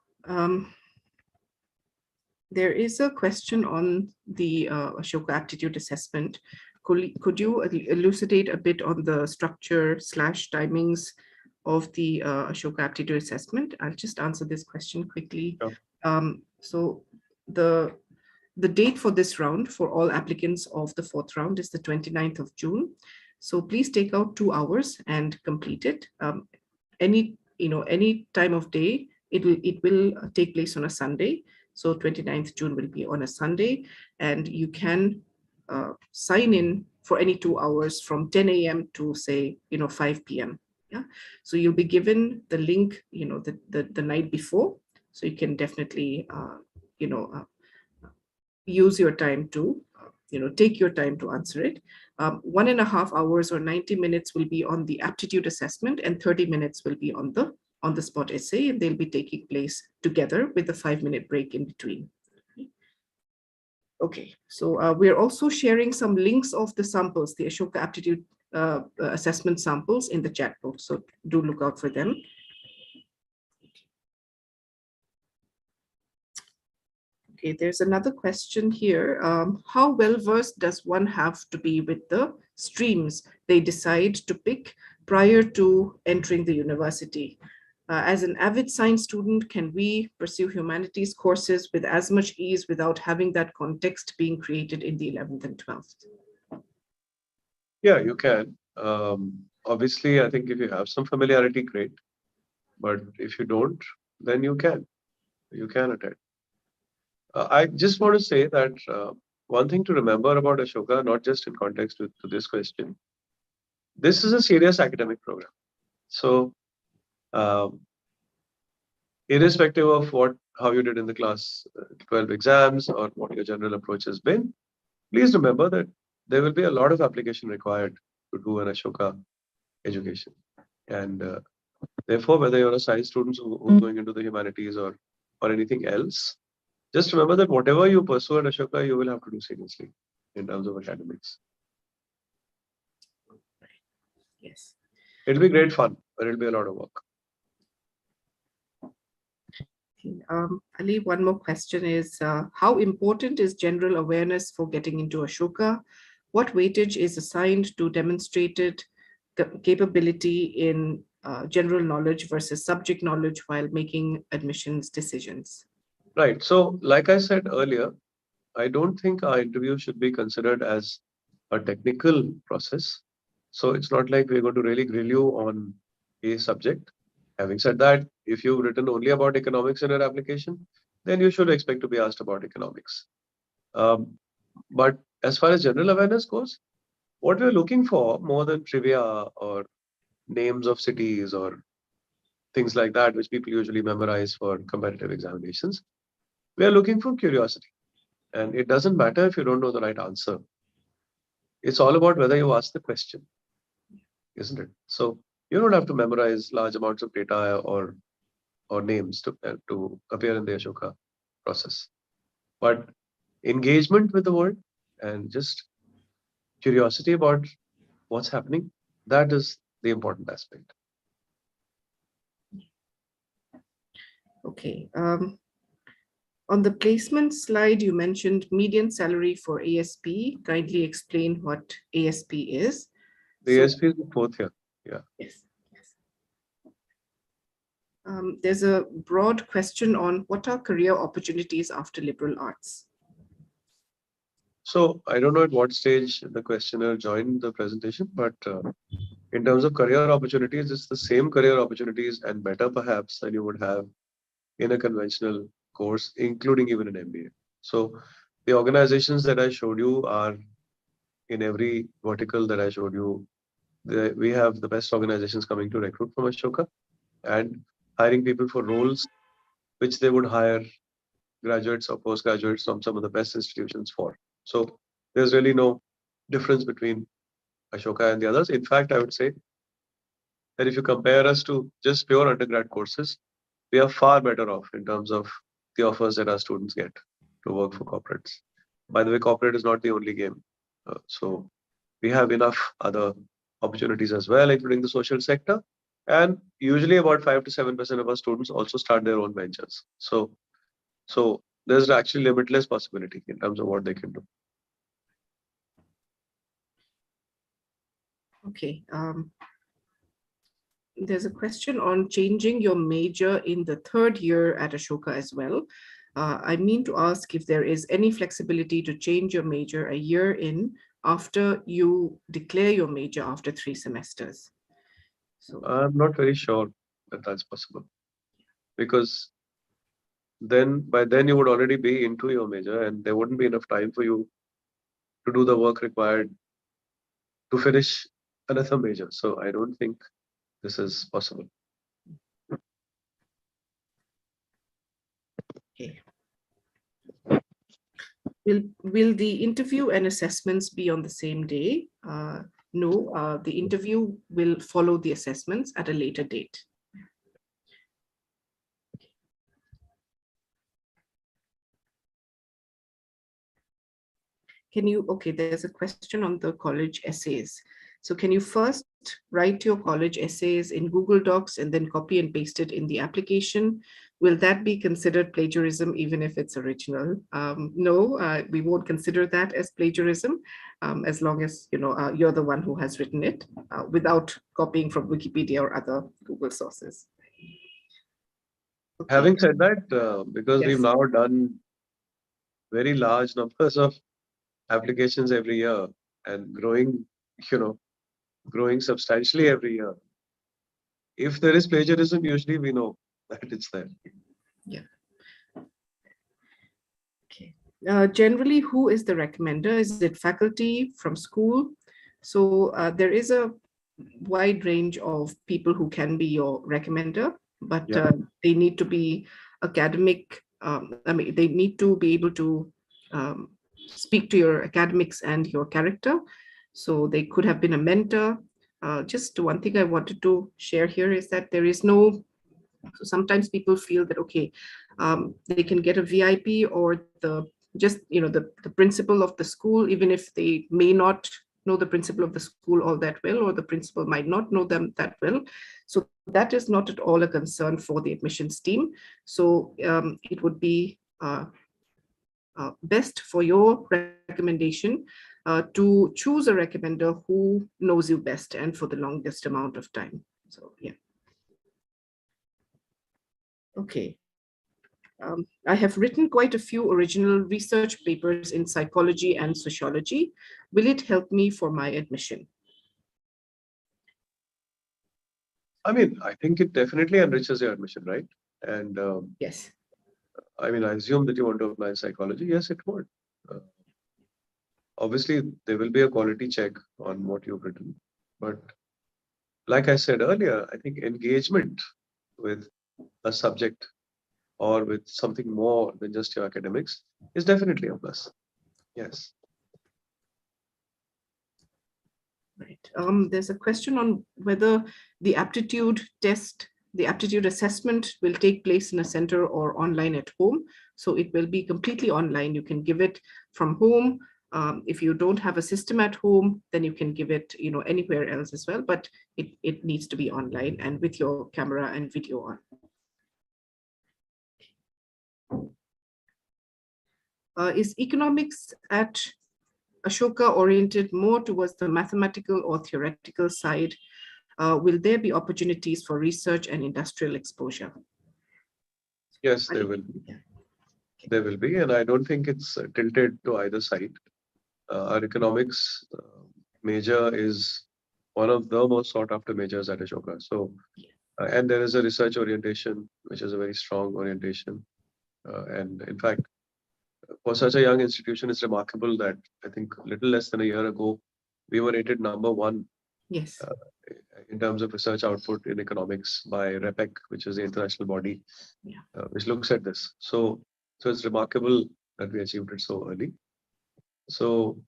There is a question on the Ashoka aptitude assessment. Could you elucidate a bit on the structure / timings of the Ashoka aptitude assessment? I'll just answer this question quickly. Sure. So the date for this round for all applicants of the 4th round is the 29th of June. So please take out 2 hours and complete it. Any time of day, it will take place on a Sunday. So 29th June will be on a Sunday, and you can sign in for any 2 hours from 10 a.m. to say 5 p.m. Yeah, so you'll be given the link the night before, so you can definitely use your time to take your time to answer it. 1.5 hours or 90 minutes will be on the aptitude assessment, and 30 minutes will be on the spot essay, and they'll be taking place together with a 5-minute break in between. Okay, so we're also sharing some links of the samples, the Ashoka aptitude assessment samples, in the chat box, so do look out for them. Okay, there's another question here. How well versed does one have to be with the streams they decide to pick prior to entering the university? As an avid science student, can we pursue humanities courses with as much ease without having that context being created in the 11th and 12th? Yeah, you can. Obviously, I think if you have some familiarity, great. But if you don't, then you can attend. I just want to say that one thing to remember about Ashoka, not just in context to this question, this is a serious academic program. So, irrespective of how you did in the class 12 exams or what your general approach has been, please remember that there will be a lot of application required to do an Ashoka education. And therefore, whether you're a science student who's going into the humanities or anything else, just remember that whatever you pursue at Ashoka, you will have to do seriously in terms of academics. Yes. It'll be great fun, but it'll be a lot of work. Ali, one more question is, how important is general awareness for getting into Ashoka? What weightage is assigned to demonstrated capability in general knowledge versus subject knowledge while making admissions decisions? Right. So, like I said earlier, I don't think our interview should be considered as a technical process. So, it's not like we're going to really grill you on a subject. Having said that, if you've written only about economics in your application, then you should expect to be asked about economics. But as far as general awareness goes, what we're looking for more than trivia or names of cities or things like that, which people usually memorize for competitive examinations, we are looking for curiosity. And it doesn't matter if you don't know the right answer. It's all about whether you ask the question, isn't it? So you don't have to memorize large amounts of data or names to appear in the Ashoka process. But engagement with the world and just curiosity about what's happening, that is the important aspect. Okay. On the placement slide, you mentioned median salary for ASP. Kindly explain what ASP is. The ASP is the 4th year. Yeah. Yes. There's a broad question on what are career opportunities after liberal arts? So I don't know at what stage the questioner joined the presentation, but in terms of career opportunities, it's the same career opportunities and better perhaps than you would have in a conventional course, including even an MBA. So the organizations that I showed you are in every vertical that I showed you. We have the best organizations coming to recruit from Ashoka and hiring people for roles which they would hire graduates or postgraduates from some of the best institutions for. So there's really no difference between Ashoka and the others. In fact, I would say that if you compare us to just pure undergrad courses, we are far better off in terms of the offers that our students get to work for corporates. By the way, corporate is not the only game. So we have enough other opportunities as well, including the social sector. And usually about 5 to 7% of our students also start their own ventures. So there's actually limitless possibility in terms of what they can do. Okay. There's a question on changing your major in the third year at Ashoka as well. I mean to ask if there is any flexibility to change your major a year in after you declare your major after 3 semesters. So I'm not very sure that that's possible, because then by then you would already be into your major and there wouldn't be enough time for you to do the work required to finish another major. So I don't think this is possible. okay. Will the interview and assessments be on the same day? No, the interview will follow the assessments at a later date. Okay, there's a question on the college essays. So can you first write your college essays in Google Docs and then copy and paste it in the application? Will that be considered plagiarism even if it's original? No, we won't consider that as plagiarism as long as you're the one who has written it without copying from Wikipedia or other Google sources. Okay. Having said that, because Yes. we've now done very large numbers of applications every year and growing substantially every year. If there is plagiarism, usually we know that it's there. Yeah. Okay. Generally, who is the recommender? Is it faculty from school? So there is a wide range of people who can be your recommender, but they need to be academic. They need to be able to speak to your academics and your character. So they could have been a mentor. Just one thing I wanted to share here is that there is no, so sometimes people feel that, okay, they can get a VIP or the principal of the school, even if they may not know the principal of the school all that well, or the principal might not know them that well. So that is not at all a concern for the admissions team. So it would be best for your recommendation to choose a recommender who knows you best and for the longest amount of time. So yeah. Okay. I have written quite a few original research papers in psychology and sociology. Will it help me for my admission? I mean, I think it definitely enriches your admission, right? And yes. I mean, I assume that you want to apply psychology. Yes, it would. Obviously, there will be a quality check on what you've written. But like I said earlier, I think engagement with a subject or with something more than just your academics is definitely a plus. Yes. Right. There's a question on whether the aptitude test, the aptitude assessment will take place in a center or online at home. So it will be completely online. You can give it from home. If you don't have a system at home, then you can give it, anywhere else as well. But it needs to be online and with your camera and video on. Is economics at Ashoka oriented more towards the mathematical or theoretical side? Will there be opportunities for research and industrial exposure? Yes, there will be. Yeah. There will be, and I don't think it's tilted to either side. Our economics major is one of the most sought after majors at Ashoka. So, and there is a research orientation, which is a very strong orientation. And in fact, for such a young institution, it's remarkable that I think a little less than a year ago, we were rated #1 Yes. In terms of research output in economics by REPEC, which is the international body, which looks at this. So it's remarkable that we achieved it so early. So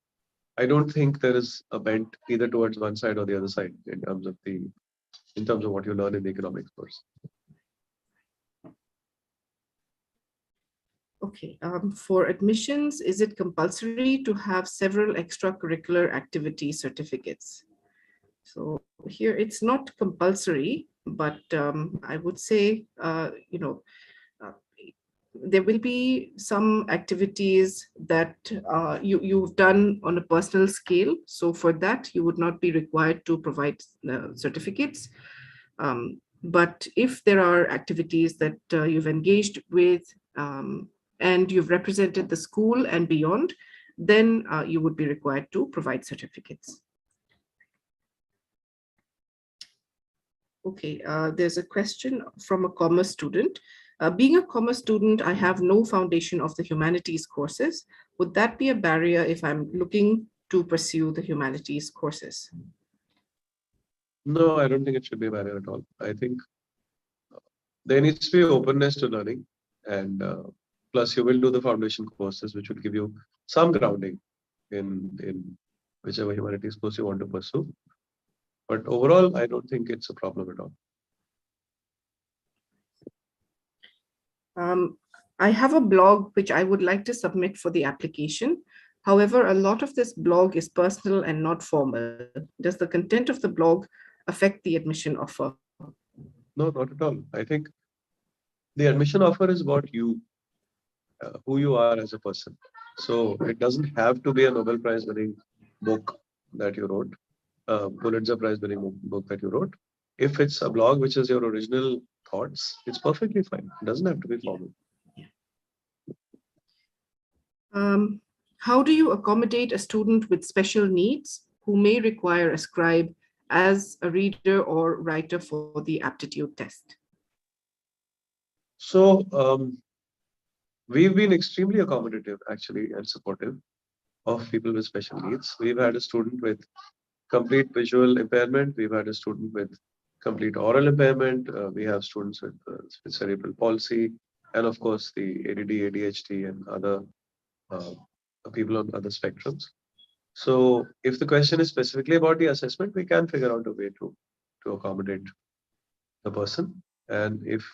I don't think there is a bent either towards one side or the other side in terms of what you learn in the economics course. Okay, for admissions, is it compulsory to have several extracurricular activity certificates? So here it's not compulsory, but I would say, there will be some activities that you've done on a personal scale. So for that, you would not be required to provide certificates. But if there are activities that you've engaged with and you've represented the school and beyond, then you would be required to provide certificates. Okay, there's a question from a commerce student. Being a commerce student, I have no foundation of the humanities courses. Would that be a barrier if I'm looking to pursue the humanities courses? No, I don't think it should be a barrier at all. I think there needs to be openness to learning, and plus you will do the foundation courses, which will give you some grounding in whichever humanities course you want to pursue. But overall, I don't think it's a problem at all. I have a blog which I would like to submit for the application. However, a lot of this blog is personal and not formal. Does the content of the blog affect the admission offer? No, not at all. I think the admission offer is about you, who you are as a person. So it doesn't have to be a Nobel Prize winning book that you wrote, Pulitzer Prize winning book that you wrote. If it's a blog which is your original thoughts, it's perfectly fine. It doesn't have to be formal. How do you accommodate a student with special needs who may require a scribe as a reader or writer for the aptitude test? So we've been extremely accommodative, actually, and supportive of people with special needs. We've had a student with complete visual impairment. We've had a student with complete oral impairment. We have students with cerebral palsy, and of course the ADD, ADHD, and other people on other spectrums. So if the question is specifically about the assessment, we can figure out a way to accommodate the person. And if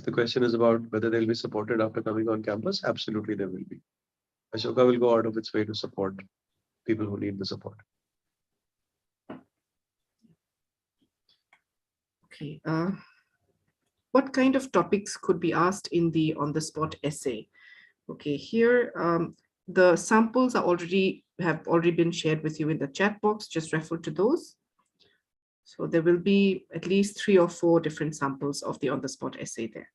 the question is about whether they'll be supported after coming on campus, absolutely there will be. Ashoka will go out of its way to support people who need the support. Okay. What kind of topics could be asked in the on-the-spot essay? Okay, here the samples have already been shared with you in the chat box. Just refer to those. So there will be at least 3 or 4 different samples of the on-the-spot essay there.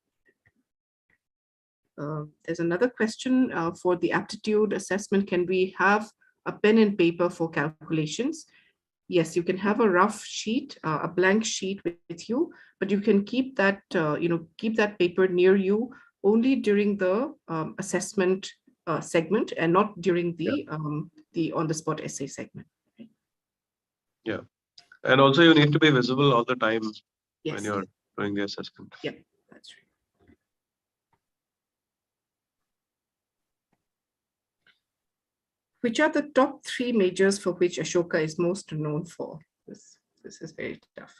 There's another question for the aptitude assessment. Can we have a pen and paper for calculations? Yes, you can have a rough sheet, a blank sheet with you, but you can keep that, keep that paper near you only during the assessment segment and not during the on-the-spot essay segment. Yeah, and also you need to be visible all the time Yes, when you're doing the assessment. Yeah, that's right. Which are the top 3 majors for which Ashoka is most known for? This is very tough.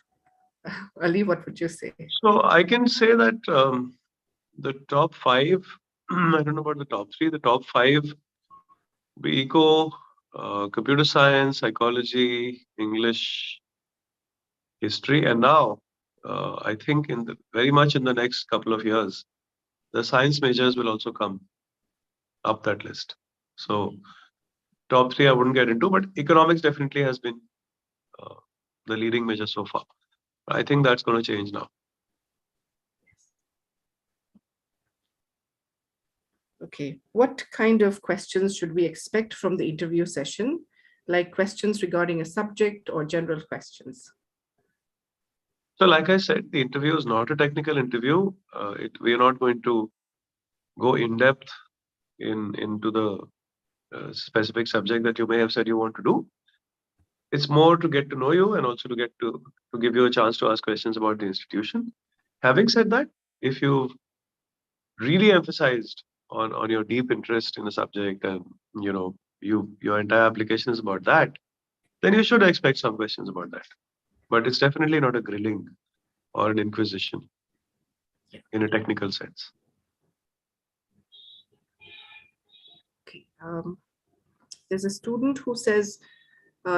Ali, what would you say? So I can say that the top 5, I don't know about the top 3, the top 5 be eco, computer science, psychology, English, history, and now I think very much in the next couple of years, the science majors will also come up that list. So top 3 I wouldn't get into, but economics definitely has been the leading major so far. I think that's going to change now. Okay, what kind of questions should we expect from the interview session? Like questions regarding a subject or general questions? So like I said, the interview is not a technical interview. We are not going to go in depth into the specific subject that you may have said you want to do. It's more to get to know you and also to get to give you a chance to ask questions about the institution. Having said that, if you've really emphasized on your deep interest in a subject and your entire application is about that, then you should expect some questions about that. But it's definitely not a grilling or an inquisition in a technical sense. There's a student who says,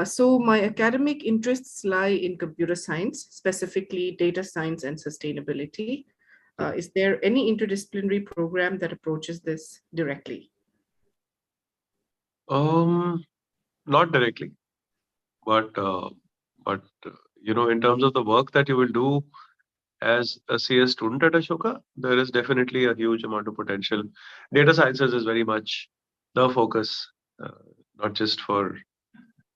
so my academic interests lie in computer science, specifically data science and sustainability. Is there any interdisciplinary program that approaches this directly? Not directly, but in terms of the work that you will do as a CS student at Ashoka, there is definitely a huge amount of potential. Data sciences is very much the focus, not just for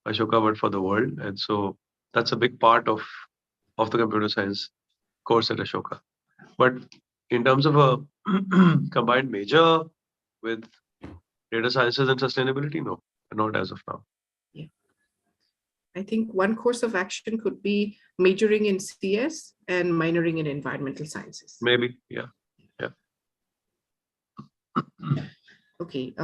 Ashoka, but for the world. And so that's a big part of the computer science course at Ashoka. But in terms of a combined major with data sciences and sustainability, no, not as of now. Yeah. I think one course of action could be majoring in CS and minoring in environmental sciences. Maybe, yeah. Okay.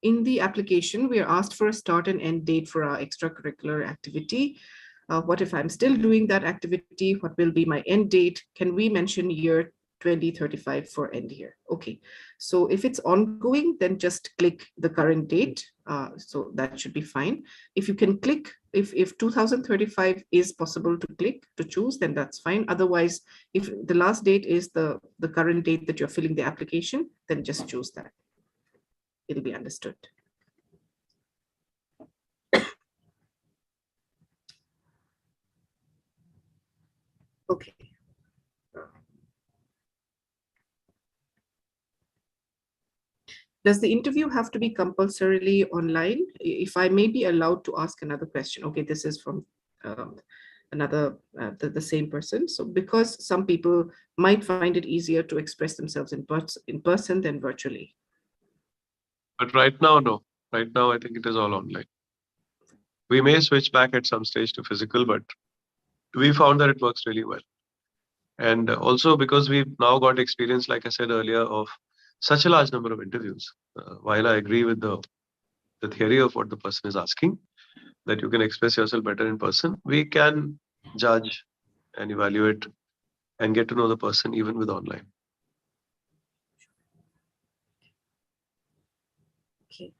In the application, we are asked for a start and end date for our extracurricular activity. What if I'm still doing that activity? What will be my end date? Can we mention year 2035 for end year? Okay, so if it's ongoing, then just click the current date. So that should be fine. If you can click, if 2035 is possible to click to choose, then that's fine. Otherwise, if the last date is the current date that you're filling the application, then just choose that. It'll be understood. Okay. Does the interview have to be compulsorily online? If I may be allowed to ask another question. Okay, this is from the same person. So because some people might find it easier to express themselves in person than virtually. But right now, no. Right now, I think it is all online. We may switch back at some stage to physical, but we found that it works really well. And also because we've now got experience, like I said earlier, of such a large number of interviews. While I agree with the theory of what the person is asking, that you can express yourself better in person, we can judge and evaluate and get to know the person even with online. Okay.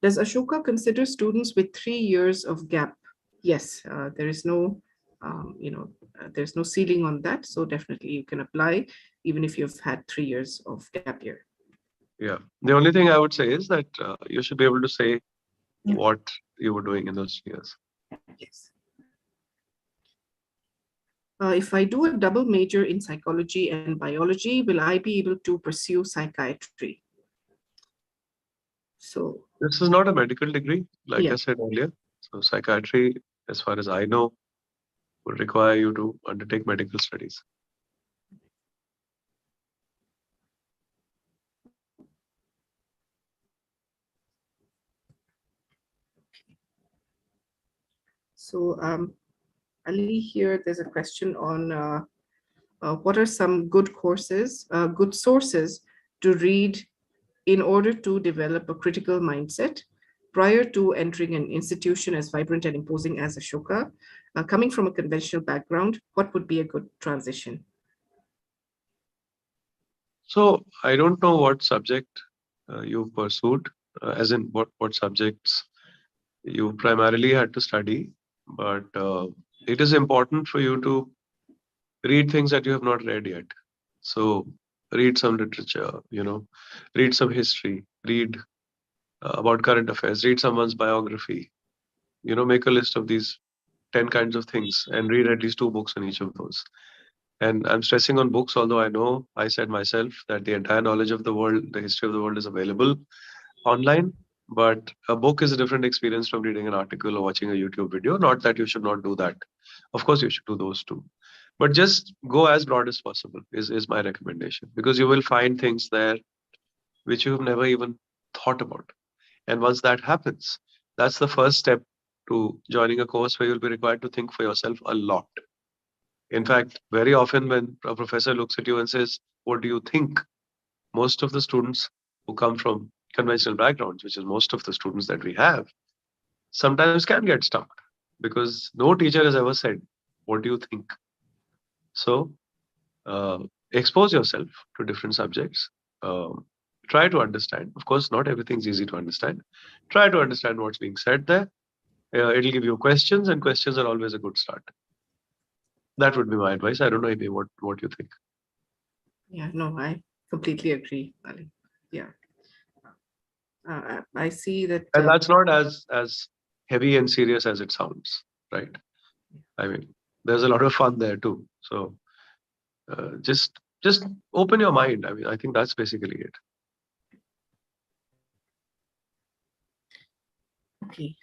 Does Ashoka consider students with 3 years of gap? Yes, there is no, there's no ceiling on that. So definitely you can apply even if you've had 3 years of gap year. Yeah. The only thing I would say is that you should be able to say what you were doing in those years. Yes. If I do a double major in psychology and biology, will I be able to pursue psychiatry? So this is not a medical degree, like yeah. I said earlier. So psychiatry, as far as I know, would require you to undertake medical studies. So Ali, here there's a question on what are some good courses, good sources to read in order to develop a critical mindset prior to entering an institution as vibrant and imposing as Ashoka. Coming from a conventional background, what would be a good transition? So I don't know what subject you've pursued, as in what subjects you primarily had to study, but it is important for you to read things that you have not read yet. So read some literature, read some history, read about current affairs, read someone's biography, make a list of these 10 kinds of things and read at least 2 books on each of those. And I'm stressing on books, although I know I said myself that the entire knowledge of the world, the history of the world is available online. But a book is a different experience from reading an article or watching a YouTube video. Not that you should not do that. Of course, you should do those too. But just go as broad as possible is my recommendation, because you will find things there which you've never even thought about. And once that happens, that's the first step to joining a course where you'll be required to think for yourself a lot. In fact, very often when a professor looks at you and says, "What do you think?" most of the students who come from conventional backgrounds, which is most of the students that we have, sometimes can get stumped, because no teacher has ever said What do you think? So expose yourself to different subjects. Try to understand. Of course, not everything's easy to understand. Try to understand what's being said there. It'll give you questions, and questions are always a good start. That would be my advice. I don't know, Amy, what you think. Yeah, no, I completely agree, Ali. Yeah. I see that. And that's not as heavy and serious as it sounds, right? I mean, there's a lot of fun there too. So just open your mind. I mean, I think that's basically it. Okay.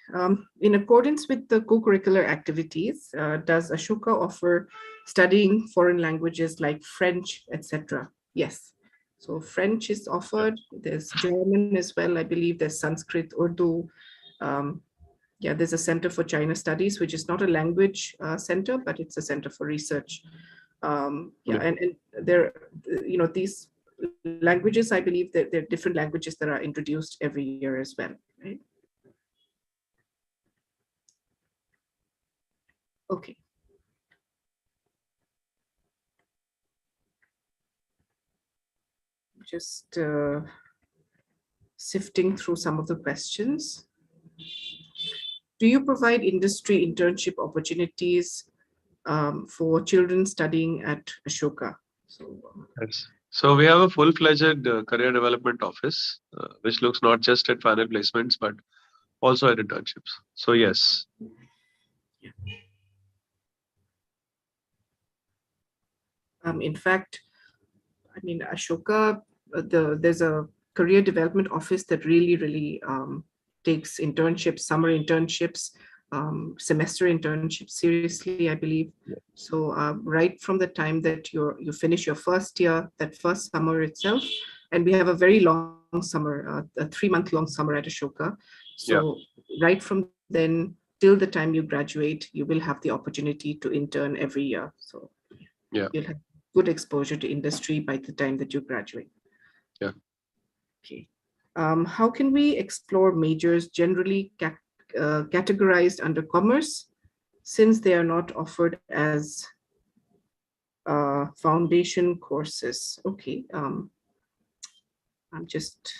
In accordance with the co-curricular activities, does Ashoka offer studying foreign languages like French, etc.? Yes. So French is offered. There's German as well. I believe there's Sanskrit, Urdu. Yeah, there's a Center for China Studies, which is not a language center, but it's a center for research. And there, these languages, I believe that there are different languages that are introduced every year as well, right? Okay. Just sifting through some of the questions. Do you provide industry internship opportunities for children studying at Ashoka? Yes. So we have a full-fledged career development office, which looks not just at final placements, but also at internships. So yes. In fact, I mean, Ashoka, there's a career development office that really takes internships, summer internships, semester internships seriously, I believe. Yeah. So right from the time that you finish your first year, that first summer itself, and we have a very long summer, a 3-month-long summer at Ashoka. So right from then till the time you graduate, you will have the opportunity to intern every year. So you'll have good exposure to industry by the time that you graduate. Yeah. Okay. How can we explore majors generally categorized under commerce, since they are not offered as foundation courses? Okay. I'm just.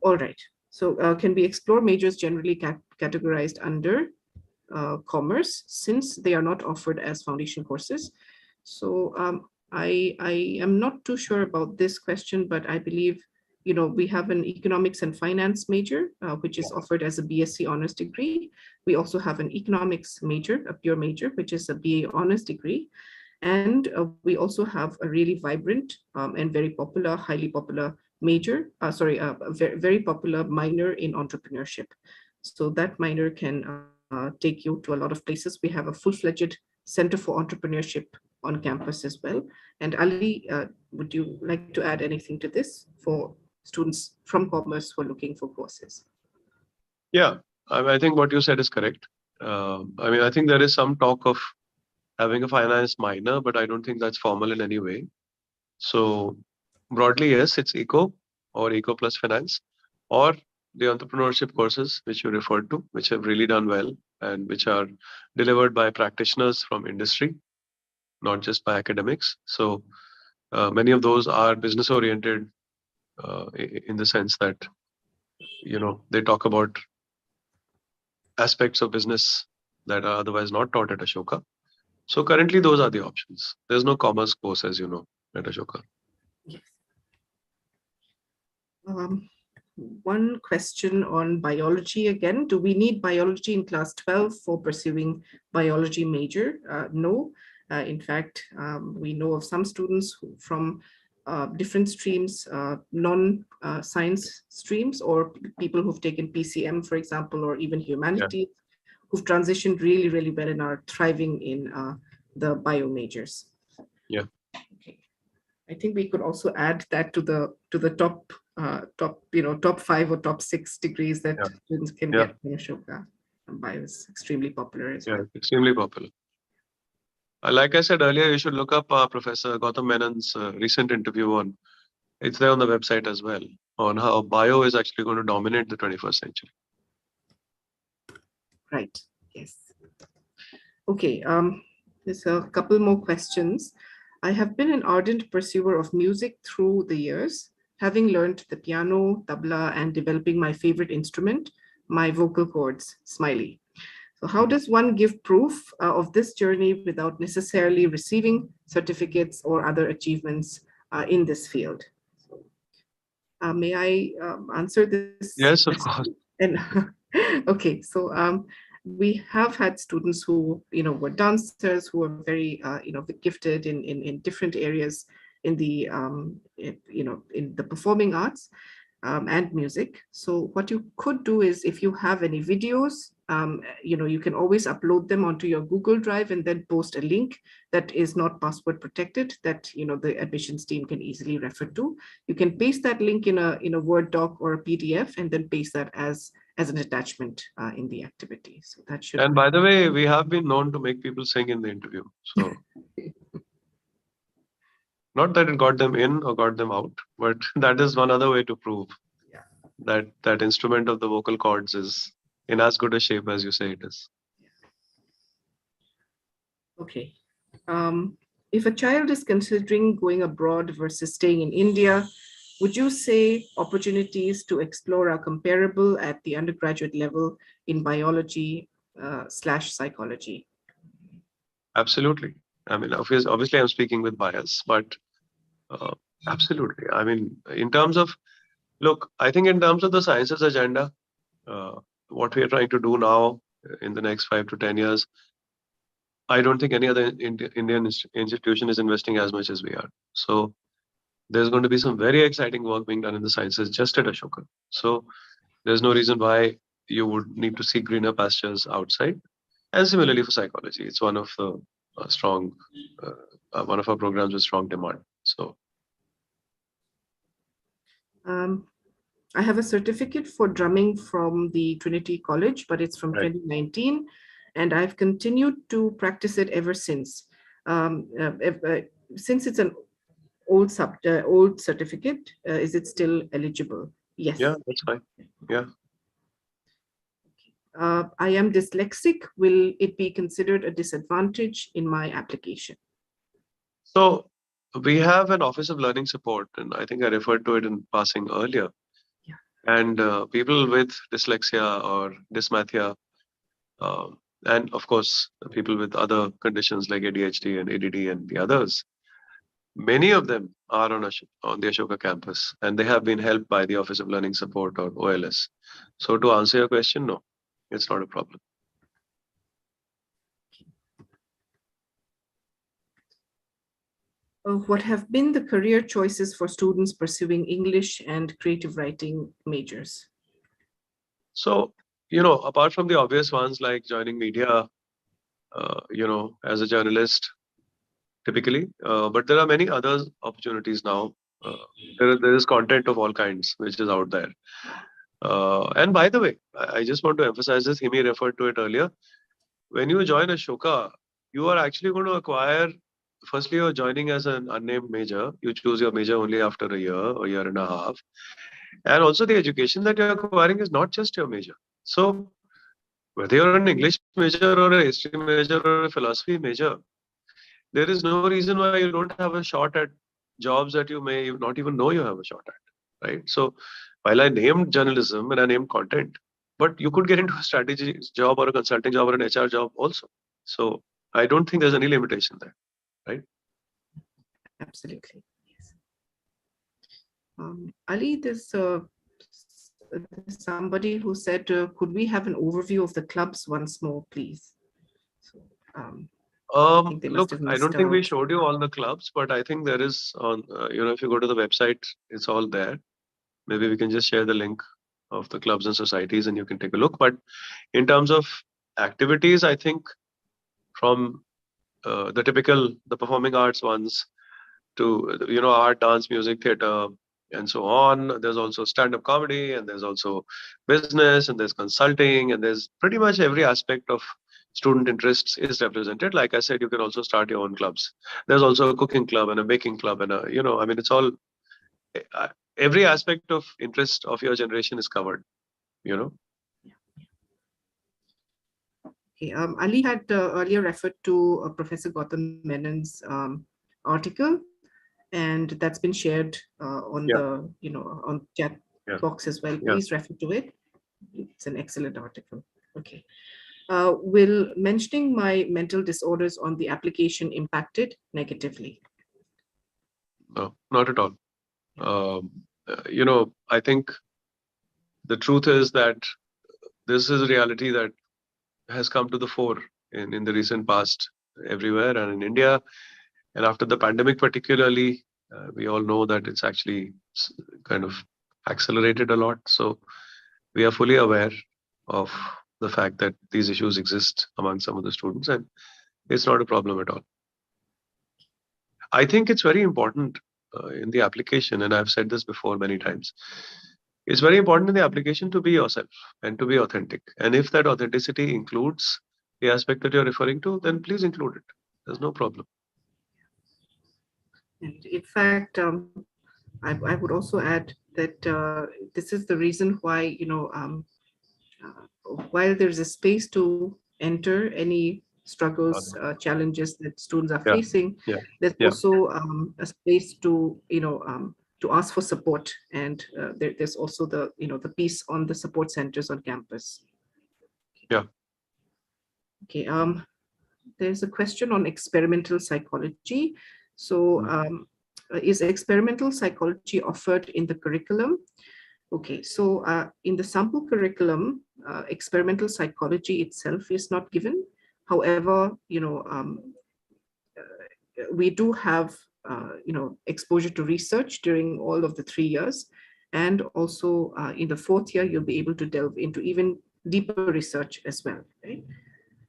All right. So can we explore majors generally categorized under commerce, since they are not offered as foundation courses? So I am not too sure about this question, but I believe, we have an economics and finance major, which is offered as a BSc honors degree. We also have an economics major, a pure major, which is a BA honors degree. And we also have a really vibrant and very popular, highly popular major, a very popular minor in entrepreneurship. So that minor can take you to a lot of places. We have a full-fledged Center for Entrepreneurship on campus as well. And Ali, would you like to add anything to this for students from commerce who are looking for courses? Yeah, I think what you said is correct. I mean, I think there is some talk of having a finance minor, but I don't think that's formal in any way. So broadly, yes, it's eco or eco plus finance, or the entrepreneurship courses which you referred to, which have really done well and which are delivered by practitioners from industry, not just by academics. So many of those are business oriented in the sense that, they talk about aspects of business that are otherwise not taught at Ashoka. So currently those are the options. There's no commerce course, as you know, at Ashoka. Yes. One question on biology again. Do we need biology in class 12 for pursuing biology major? No. In fact, we know of some students from different streams, non-science streams, or people who've taken PCM, for example, or even humanities, who've transitioned really well and are thriving in the bio majors. Yeah. Okay. I think we could also add that to the top 5 or top 6 degrees that students can get from Ashoka. Bio is extremely popular as well. Yeah, extremely popular. Like I said earlier, you should look up Professor Gautam Menon's recent interview on It's there on the website as well, on how bio is actually going to dominate the 21st century. Right. Yes. Okay. There's a couple more questions. I have been an ardent pursuer of music through the years, having learned the piano, tabla, and developing my favorite instrument, my vocal cords, smiley. So how does one give proof of this journey without necessarily receiving certificates or other achievements in this field? So, may I answer this Yes, of question? course. And okay, so we have had students who were dancers, who were very gifted in different areas in the in the performing arts and music. So what you could do is, if you have any videos, you can always upload them onto your Google Drive and then post a link that is not password protected, that the admissions team can easily refer to. You can paste that link in a Word doc or a PDF, and then paste that as an attachment in the activity. So that should. And by the way, we have been known to make people sing in the interview. So not that it got them in or got them out, but that is one other way to prove that instrument of the vocal cords is in as good a shape as you say it is. Okay. If a child is considering going abroad versus staying in India, would you say opportunities to explore are comparable at the undergraduate level in biology / psychology? Absolutely. I mean, obviously, I'm speaking with bias, but absolutely. I mean, in terms of, look, I think in terms of the sciences agenda, what we are trying to do now in the next 5 to 10 years, I don't think any other Indian institution is investing as much as we are. So there's going to be some very exciting work being done in the sciences just at Ashoka. So there's no reason why you would need to see greener pastures outside. And similarly for psychology, it's one of the one of our programs with strong demand. So I have a certificate for drumming from the Trinity College, but it's from right. 2019, and I've continued to practice it ever since. Since it's an old certificate, is it still eligible? Yes. Yeah, that's fine. Yeah. I am dyslexic. Will it be considered a disadvantage in my application? So we have an Office of Learning Support, and I think I referred to it in passing earlier. Yeah. And people with dyslexia or dysmathia, and of course, people with other conditions like ADHD and ADD and the others, many of them are on the Ashoka campus, and they have been helped by the Office of Learning Support or OLS. So to answer your question, no, it's not a problem. What have been the career choices for students pursuing English and creative writing majors? So, apart from the obvious ones like joining media, as a journalist, typically, but there are many other opportunities now. There is content of all kinds which is out there. And by the way, I just want to emphasize this. Himi referred to it earlier. When you join Ashoka, you are actually going to acquire. Firstly, you're joining as an unnamed major. You choose your major only after a year or year and a half. And also, the education that you're acquiring is not just your major. So, whether you're an English major or a history major or a philosophy major, there is no reason why you don't have a shot at jobs that you may not even know you have a shot at, right? So, while I named journalism and I named content, but you could get into a strategy job or a consulting job or an HR job also. So, I don't think there's any limitation there, right? Absolutely. Yes. Ali, there's somebody who said, could we have an overview of the clubs once more, please? So, Look, I don't think we showed you all the clubs, but I think there is on, if you go to the website, it's all there. Maybe we can just share the link of the clubs and societies and you can take a look. But in terms of activities, I think from the performing arts ones to, art, dance, music, theater, and so on. There's also stand-up comedy, and there's also business, and there's consulting, and there's pretty much every aspect of student interests is represented. Like I said, you can also start your own clubs. There's also a cooking club and a baking club and it's all every aspect of interest of your generation is covered, Okay. Ali had earlier referred to Professor Gautam Menon's article, and that's been shared on Yeah, the on chat yeah, box as well. yeah. Please refer to it. It's an excellent article. Okay. Will mentioning my mental disorders on the application impacted negatively? No, not at all. I think the truth is that this is a reality that has come to the fore in the recent past everywhere and in India. And after the pandemic, particularly, we all know that it's actually kind of accelerated a lot. So we are fully aware of the fact that these issues exist among some of the students, and it's not a problem at all. I think it's very important in the application, and I've said this before many times. It's very important in the application to be yourself and to be authentic. And if that authenticity includes the aspect that you're referring to, then please include it. There's no problem. And in fact, I would also add that this is the reason why, while there's a space to enter any struggles, challenges that students are Yeah, facing, yeah, there's yeah, also a space to ask for support. And there's also the piece on the support centers on campus. yeah. Okay. There's a question on experimental psychology. So is experimental psychology offered in the curriculum? Okay, so in the sample curriculum, experimental psychology itself is not given. However, we do have, exposure to research during all of the 3 years. And also in the 4th year, you'll be able to delve into even deeper research as well, right?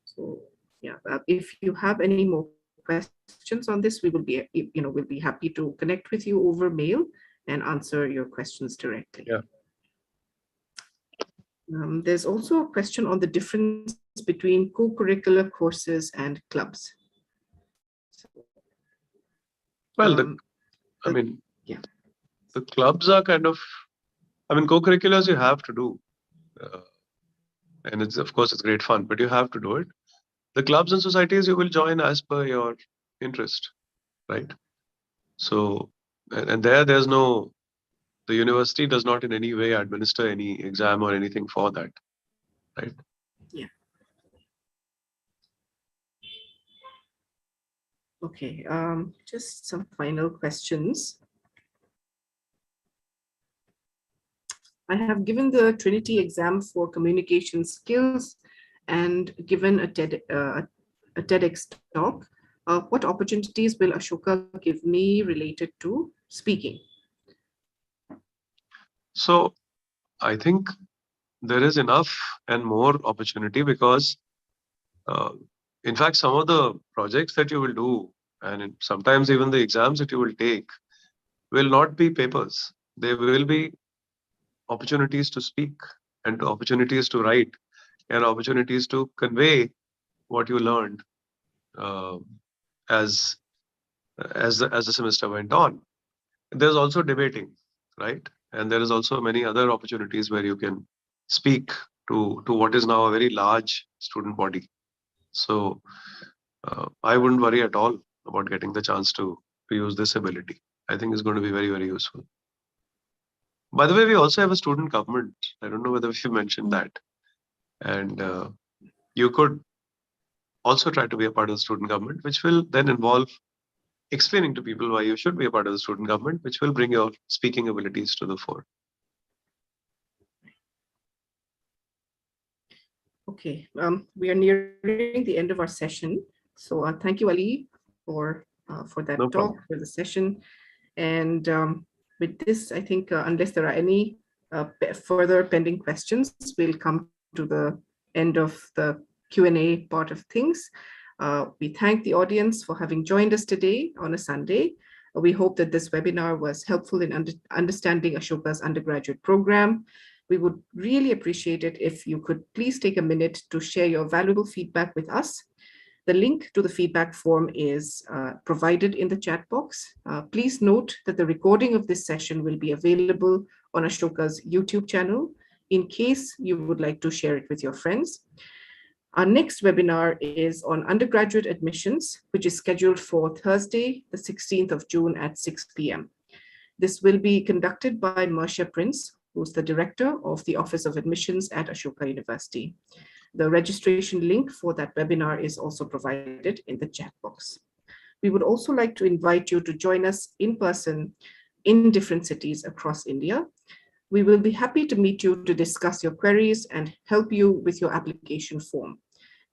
So yeah, if you have any more questions on this, we'll be happy to connect with you over mail and answer your questions directly. Yeah. There's also a question on the difference between co-curricular courses and clubs. Well, yeah. The clubs are kind of, co-curriculars you have to do. And of course, it's great fun, but you have to do it. The clubs and societies you will join as per your interest, right? So, and there's no, the university does not in any way administer any exam or anything for that, right? Yeah. Okay, just some final questions. I have given the Trinity exam for communication skills and given a TEDx talk. What opportunities will Ashoka give me related to speaking? So I think there is enough and more opportunity because, in fact, some of the projects that you will do and sometimes even the exams that you will take will not be papers. They will be opportunities to speak and opportunities to write and opportunities to convey what you learned as the semester went on. There's also debating, right? And there is also many other opportunities where you can speak to what is now a very large student body. So I wouldn't worry at all about getting the chance to use this ability. I think it's going to be very, very useful. By the way, we also have a student government. I don't know whether you mentioned that. And you could also try to be a part of the student government, which will then involve explaining to people why you should be a part of the student government, which will bring your speaking abilities to the fore. Okay, we are nearing the end of our session. So thank you, Ali, for that talk, for the session. And with this, I think unless there are any further pending questions, we'll come to the end of the Q&A part of things. We thank the audience for having joined us today on a Sunday. We hope that this webinar was helpful in understanding Ashoka's undergraduate program. We would really appreciate it if you could please take a minute to share your valuable feedback with us. The link to the feedback form is provided in the chat box. Please note that the recording of this session will be available on Ashoka's YouTube channel in case you would like to share it with your friends. Our next webinar is on undergraduate admissions, which is scheduled for Thursday, the 16th of June at 6 p.m. This will be conducted by Marcia Prince, who's the director of the Office of Admissions at Ashoka University. The registration link for that webinar is also provided in the chat box. We would also like to invite you to join us in person in different cities across India. We will be happy to meet you to discuss your queries and help you with your application form.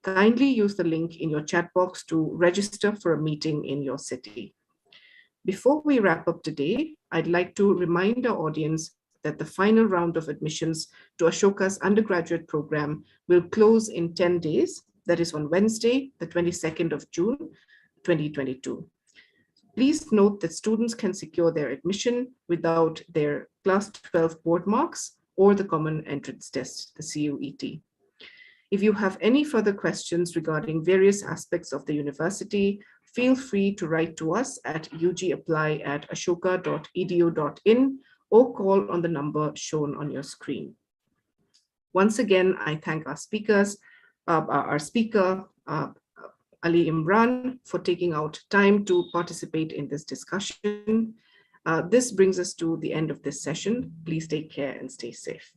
Kindly use the link in your chat box to register for a meeting in your city. Before we wrap up today, I'd like to remind our audience that the final round of admissions to Ashoka's undergraduate program will close in 10 days, that is on Wednesday, the 22nd of June, 2022. Please note that students can secure their admission without their class 12 board marks or the common entrance test, the CUET. If you have any further questions regarding various aspects of the university, feel free to write to us at ugapply@ashoka.edu.in or call on the number shown on your screen. Once again, I thank our speakers, our speaker, Ali Imran, for taking out time to participate in this discussion. This brings us to the end of this session. Please take care and stay safe.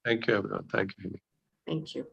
Thank you, everyone. Thank you. Thank you.